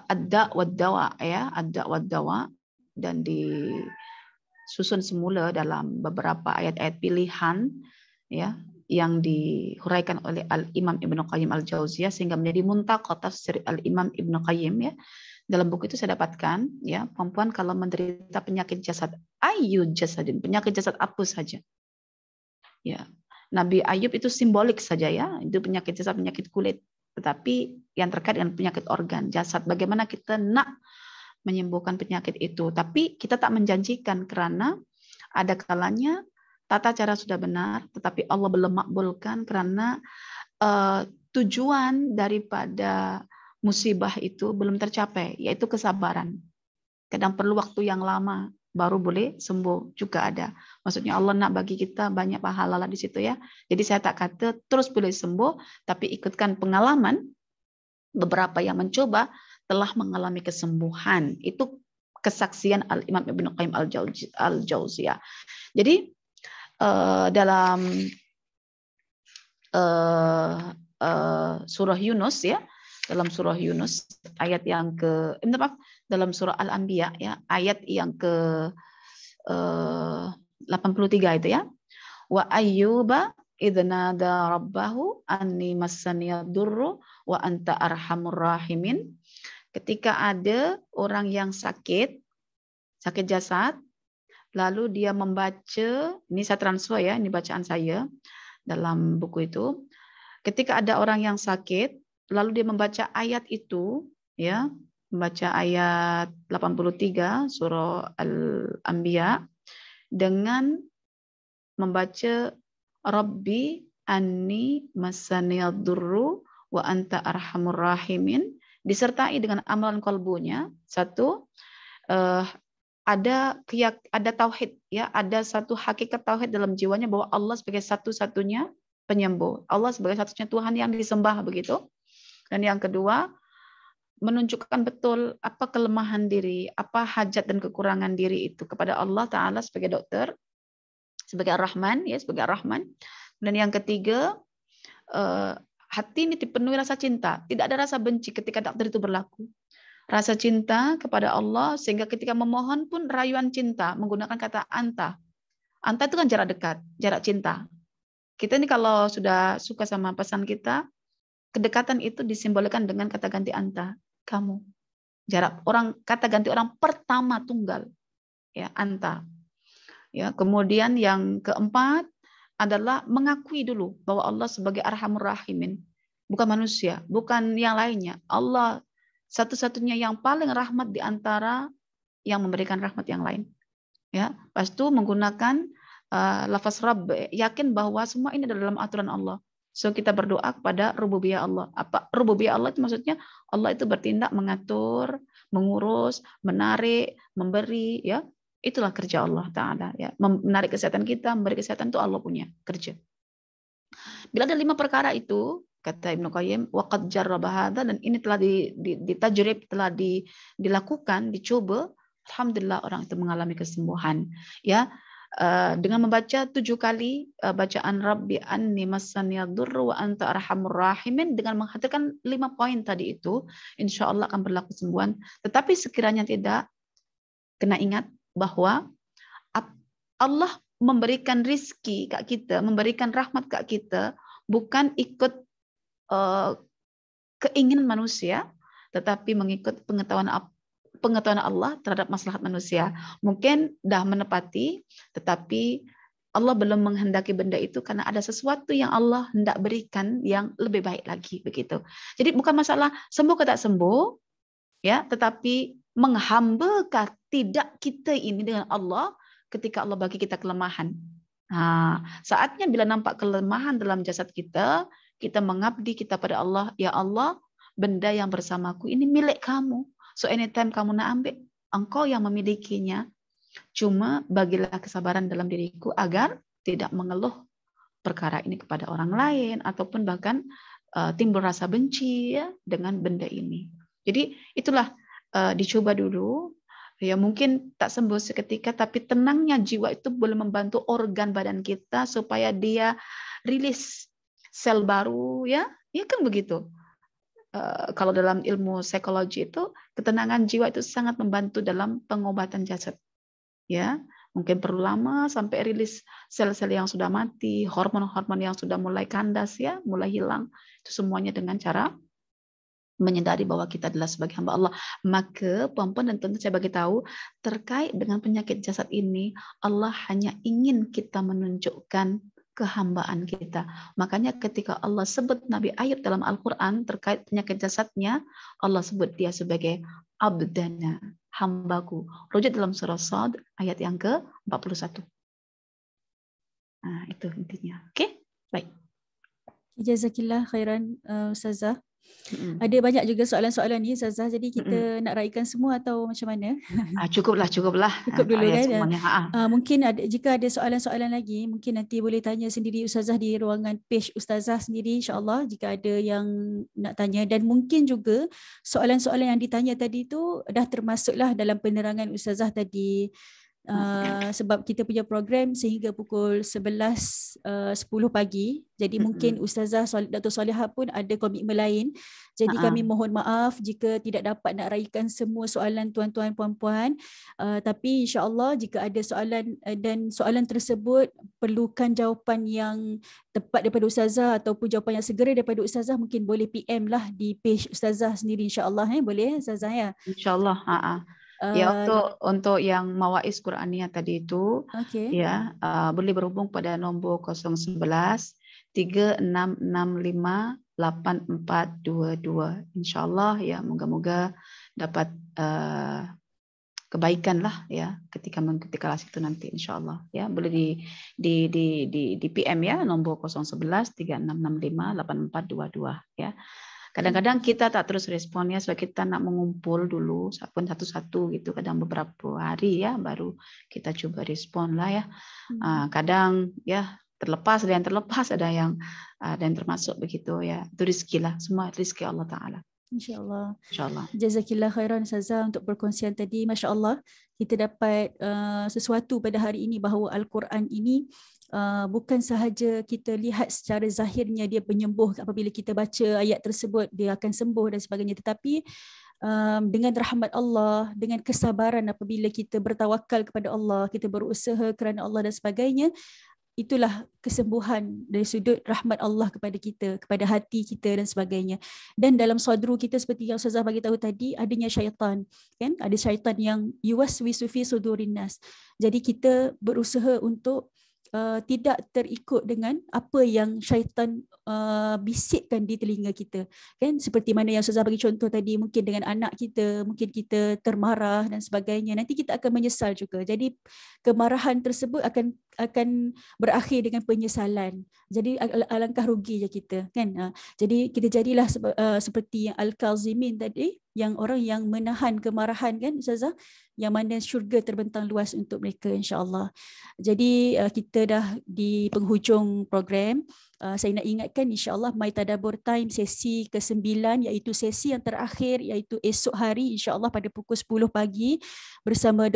Ad-Da' wad-Dawa, ya, Ad-Da' wad-Dawa, dan disusun semula dalam beberapa ayat-ayat pilihan, ya, yang dihuraikan oleh Al-Imam Ibnu Qayyim Al-Jauziyah sehingga menjadi muntaqah tafsir Al-Imam Ibnu Qayyim, ya. Dalam buku itu saya dapatkan, ya, perempuan kalau menderita penyakit jasad, ayu jasadin, penyakit jasad apa saja. Ya, Nabi Ayub itu simbolik saja, ya, itu penyakit jasad, penyakit kulit. Tetapi yang terkait dengan penyakit organ, jasad, bagaimana kita nak menyembuhkan penyakit itu. Tapi kita tak menjanjikan karena ada kalanya tata cara sudah benar, tetapi Allah belum makbulkan karena tujuan daripada musibah itu belum tercapai, yaitu kesabaran. Kadang perlu waktu yang lama baru boleh sembuh juga ada. Maksudnya Allah nak bagi kita banyak pahala lah di situ, ya. Jadi saya tak kata terus boleh sembuh, tapi ikutkan pengalaman beberapa yang mencoba telah mengalami kesembuhan. Itu kesaksian Al-Imam Ibnu Qayyim Al-Jauziyah. Jadi dalam surah Yunus, ya, dalam surah Yunus ayat yang dalam surah Al-Anbiya, ya, ayat yang ke 83 itu, ya. Wa ayyuba idnada rabbahu anni massaniyad durru wa anta arhamur rahimin. Ketika ada orang yang sakit jasad, lalu dia membaca, ini saya transfer, ya, ini bacaan saya dalam buku itu. Ketika ada orang yang sakit, lalu dia membaca ayat itu, ya, membaca ayat 83 surah Al-Anbiya dengan membaca Rabbi anni massaniyad durru wa anta arhamur rahimin, disertai dengan amalan qalbunya. Satu, ada tauhid, ya, ada satu hakikat tauhid dalam jiwanya bahwa Allah sebagai satu-satunya penyembuh, Allah sebagai satu-satunya Tuhan yang disembah, begitu. Dan yang kedua, menunjukkan betul apa kelemahan diri, apa hajat dan kekurangan diri itu kepada Allah Ta'ala sebagai dokter, sebagai Ar-Rahman, ya, sebagai Ar-Rahman. Dan yang ketiga, hati ini dipenuhi rasa cinta, tidak ada rasa benci ketika dokter itu berlaku. Rasa cinta kepada Allah sehingga ketika memohon pun rayuan cinta menggunakan kata anta. Anta itu kan jarak dekat, jarak cinta. Kita ini kalau sudah suka sama pasangan kita, kedekatan itu disimbolkan dengan kata ganti anta, kamu. Jarak orang, kata ganti orang pertama tunggal, ya, anta. Ya, kemudian yang keempat adalah mengakui dulu bahwa Allah sebagai Arhamur Rahimin, bukan manusia, bukan yang lainnya. Allah satu-satunya yang paling rahmat di antara yang memberikan rahmat yang lain. Ya, pas itu menggunakan lafaz Rabb, yakin bahwa semua ini adalah dalam aturan Allah. So kita berdoa kepada rububiyah Allah. Apa rububiyah Allah itu maksudnya? Allah itu bertindak, mengatur, mengurus, menarik, memberi, ya. Itulah kerja Allah Ta'ala, ya. Menarik kesehatan kita, memberi kesehatan itu Allah punya kerja. Bila ada 5 perkara itu, kata Ibnu Qayyim, waqad jarraba hadza, dan ini telah ditajrib, telah dilakukan, dicoba, alhamdulillah orang itu mengalami kesembuhan, ya. Dengan membaca 7 kali bacaan Rabbi anni massani yadurru wa anta arhamur rahimin, dengan menghadirkan 5 poin tadi itu, insya Allah akan berlaku kesembuhan. Tetapi sekiranya tidak, kena ingat bahwa Allah memberikan rizki kat kita, memberikan rahmat kat kita, bukan ikut keinginan manusia, tetapi mengikut pengetahuan Allah terhadap maslahat manusia. Mungkin dah menepati, tetapi Allah belum menghendaki benda itu karena ada sesuatu yang Allah hendak berikan yang lebih baik lagi, begitu. Jadi bukan masalah sembuh ke tak sembuh, ya, tetapi menghambakan tidak kita ini dengan Allah ketika Allah bagi kita kelemahan. Nah, saatnya bila nampak kelemahan dalam jasad kita, kita mengabdi kita pada Allah, ya Allah, benda yang bersamaku ini milik kamu. So anytime kamu nak ambil, engkau yang memilikinya. Cuma bagilah kesabaran dalam diriku agar tidak mengeluh perkara ini kepada orang lain, ataupun bahkan timbul rasa benci, ya, dengan benda ini. Jadi itulah dicoba dulu. Ya, mungkin tak sembuh seketika, tapi tenangnya jiwa itu boleh membantu organ badan kita supaya dia rilis sel baru, ya kan begitu. Kalau dalam ilmu psikologi itu, ketenangan jiwa itu sangat membantu dalam pengobatan jasad. Ya, mungkin perlu lama sampai rilis sel-sel yang sudah mati, hormon-hormon yang sudah mulai kandas, ya, mulai hilang. Itu semuanya dengan cara menyadari bahwa kita adalah sebagai hamba Allah. Maka puan-puan dan tentu saya bagi tahu, terkait dengan penyakit jasad ini, Allah hanya ingin kita menunjukkan kehambaan kita. Makanya ketika Allah sebut Nabi Ayub dalam Al-Quran terkait penyakit jasadnya, Allah sebut dia sebagai abdana, hambaku. Rujuk dalam surah Sad ayat yang ke-41. Nah, itu intinya. Oke, baik. Jazakillah khairan Ustazah. Ada banyak juga soalan-soalan ni Ustazah, jadi kita nak raikan semua atau macam mana? Cukuplah. Cukup dulu kan. Mungkin jika ada soalan-soalan lagi, mungkin nanti boleh tanya sendiri Ustazah di ruangan page Ustazah sendiri, insya-Allah, jika ada yang nak tanya. Dan mungkin juga soalan-soalan yang ditanya tadi tu dah termasuklah dalam penerangan Ustazah tadi. Sebab kita punya program sehingga pukul 11.10 pagi. Jadi mungkin Ustazah Dr. Solihah pun ada komitmen lain. Jadi kami mohon maaf jika tidak dapat nak raikan semua soalan tuan-tuan puan-puan. Tapi insya-Allah jika ada soalan dan soalan tersebut perlukan jawapan yang tepat daripada Ustazah ataupun jawapan yang segera daripada Ustazah, mungkin boleh PM lah di page Ustazah sendiri, insya-Allah. Boleh Ustazah, ya? Insya-Allah. Ya, untuk yang mawaiz Qur'aniyah tadi itu, ya, boleh berhubung pada nombor 011 3665 8422. Insyaallah, ya, moga-moga dapat kebaikan lah, ya, ketika mengikuti kelas itu nanti, insyaallah, ya. Boleh di PM, ya, nombor 011 3665 8422, ya. Kadang-kadang kita tak terus responnya sebab kita nak mengumpul dulu pun satu-satu gitu, kadang beberapa hari, ya, baru kita coba respon lah, ya. Kadang, ya, terlepas, ada yang terlepas, ada yang termasuk begitu, ya. Itu rezeki lah, semua rezeki Allah Ta'ala. InsyaAllah. InsyaAllah. Jazakillah khairan Ustazah untuk perkongsian tadi. Masya Allah, kita dapat sesuatu pada hari ini bahawa Al-Quran ini bukan sahaja kita lihat secara zahirnya dia penyembuh, apabila kita baca ayat tersebut dia akan sembuh dan sebagainya, tetapi dengan rahmat Allah, dengan kesabaran apabila kita bertawakal kepada Allah, kita berusaha kerana Allah dan sebagainya, itulah kesembuhan dari sudut rahmat Allah kepada kita, kepada hati kita dan sebagainya. Dan dalam sadru kita seperti yang Ustazah bagi tahu tadi, adanya syaitan, kan? Ada syaitan yang yuwaswisu fi sudurin nas. Jadi kita berusaha untuk tidak terikut dengan apa yang syaitan bisikkan di telinga kita, kan, seperti mana yang Ustazah bagi contoh tadi, mungkin dengan anak kita, mungkin kita termarah dan sebagainya, nanti kita akan menyesal juga. Jadi kemarahan tersebut akan berakhir dengan penyesalan. Jadi alangkah ruginya kita, kan. Jadi kita jadilah seperti yang al-kazimin tadi, yang orang yang menahan kemarahan, kan Ustazah, yang mana syurga terbentang luas untuk mereka, insya-Allah. Jadi kita dah di penghujung program. Saya nak ingatkan, insya-Allah My Tadabbur Time sesi ke-9, iaitu sesi yang terakhir, iaitu esok hari insya-Allah pada pukul 10 pagi bersama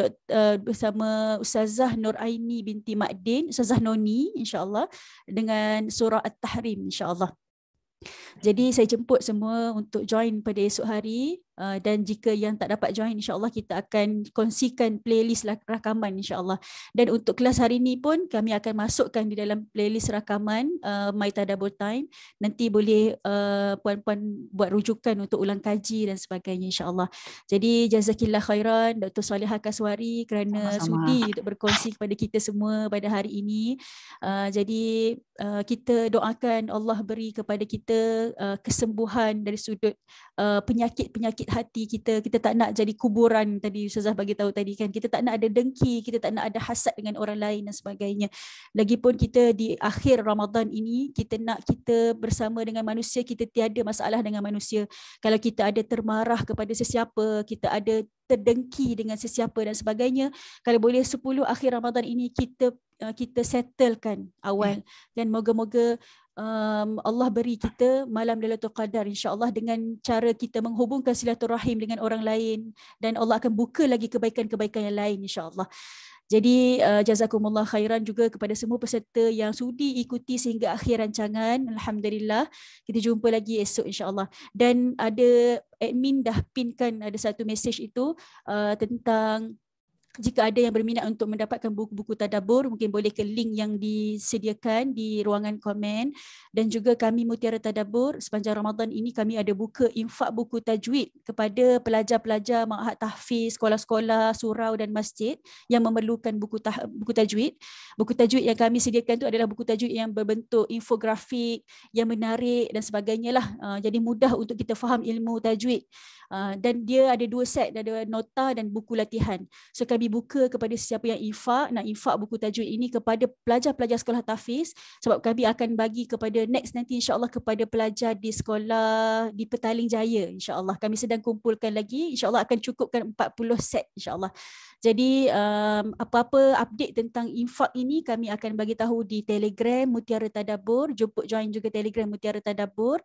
bersama Ustazah Nur Aini binti Makdin, Ustazah Noni, insya-Allah, dengan surah At-Tahrim, insya-Allah. Jadi saya jemput semua untuk join pada esok hari, dan jika yang tak dapat join, insya-Allah kita akan kongsikan playlist rakaman, insya-Allah. Dan untuk kelas hari ini pun kami akan masukkan di dalam playlist rakaman My Tadabbur Time. Nanti boleh puan-puan buat rujukan untuk ulang kaji dan sebagainya, insya-Allah. Jadi jazakillah khairan Dr. Salihah Kaswari kerana sudi untuk berkongsi kepada kita semua pada hari ini. Jadi kita doakan Allah beri kepada kita kesembuhan dari sudut penyakit-penyakit hati kita. Kita tak nak jadi kuburan, tadi Ustazah bagi tahu tadi, kan. Kita tak nak ada dengki, kita tak nak ada hasad dengan orang lain dan sebagainya. Lagipun kita di akhir Ramadan ini, kita nak kita bersama dengan manusia, kita tiada masalah dengan manusia. Kalau kita ada termarah kepada sesiapa, kita ada terdengki dengan sesiapa dan sebagainya, kalau boleh 10 akhir Ramadan ini kita settlekan awal, dan moga-moga Allah beri kita malam Lailatul Qadar, insya-Allah, dengan cara kita menghubungkan silaturahim dengan orang lain, dan Allah akan buka lagi kebaikan-kebaikan yang lain, insya-Allah. Jadi jazakumullah khairan juga kepada semua peserta yang sudi ikuti sehingga akhir rancangan. Alhamdulillah. Kita jumpa lagi esok, insya-Allah. Dan ada admin dah pinkan ada satu mesej itu tentang jika ada yang berminat untuk mendapatkan buku-buku tadabbur, mungkin boleh ke link yang disediakan di ruangan komen. Dan juga kami Mutiara Tadabbur, sepanjang Ramadan ini kami ada buka infak buku tajwid kepada pelajar-pelajar ma'had tahfiz, sekolah-sekolah, surau dan masjid yang memerlukan buku tajwid. Buku tajwid yang kami sediakan itu adalah buku tajwid yang berbentuk infografik, yang menarik dan sebagainya lah. Jadi mudah untuk kita faham ilmu tajwid. Dan dia ada 2 set, ada nota dan buku latihan. So kami buka kepada sesiapa yang nak infak buku tajwid ini kepada pelajar-pelajar sekolah tahfiz, sebab kami akan bagi kepada next nanti, insya-Allah, kepada pelajar di sekolah di Petaling Jaya, insya-Allah. Kami sedang kumpulkan lagi, insya-Allah akan cukupkan 40 set, insya-Allah. Jadi apa-apa update tentang infak ini kami akan bagi tahu di Telegram Mutiara Tadabbur. Jemput join juga Telegram Mutiara Tadabbur.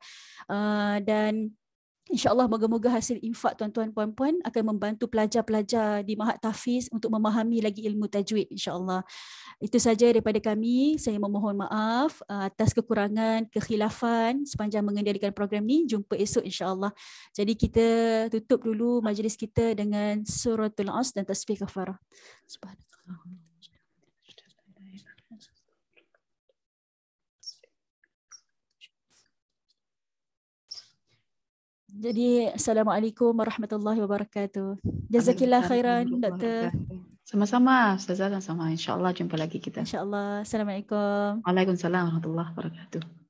Dan insya-Allah moga-moga hasil infak tuan-tuan puan-puan akan membantu pelajar-pelajar di Ma'had Tahfiz untuk memahami lagi ilmu tajwid, insya-Allah. Itu saja daripada kami. Saya memohon maaf atas kekurangan, kekhilafan sepanjang mengendalikan program ni. Jumpa esok, insya-Allah. Jadi kita tutup dulu majlis kita dengan suratul As dan tasbih kafarah. Subhanallah. Jadi Assalamualaikum warahmatullahi wabarakatuh. Jazakillah khairan Doktor. Sama-sama Ustazah, sama-sama. Insya-Allah jumpa lagi kita. Insya-Allah. Assalamualaikum. Waalaikumsalam warahmatullahi wabarakatuh.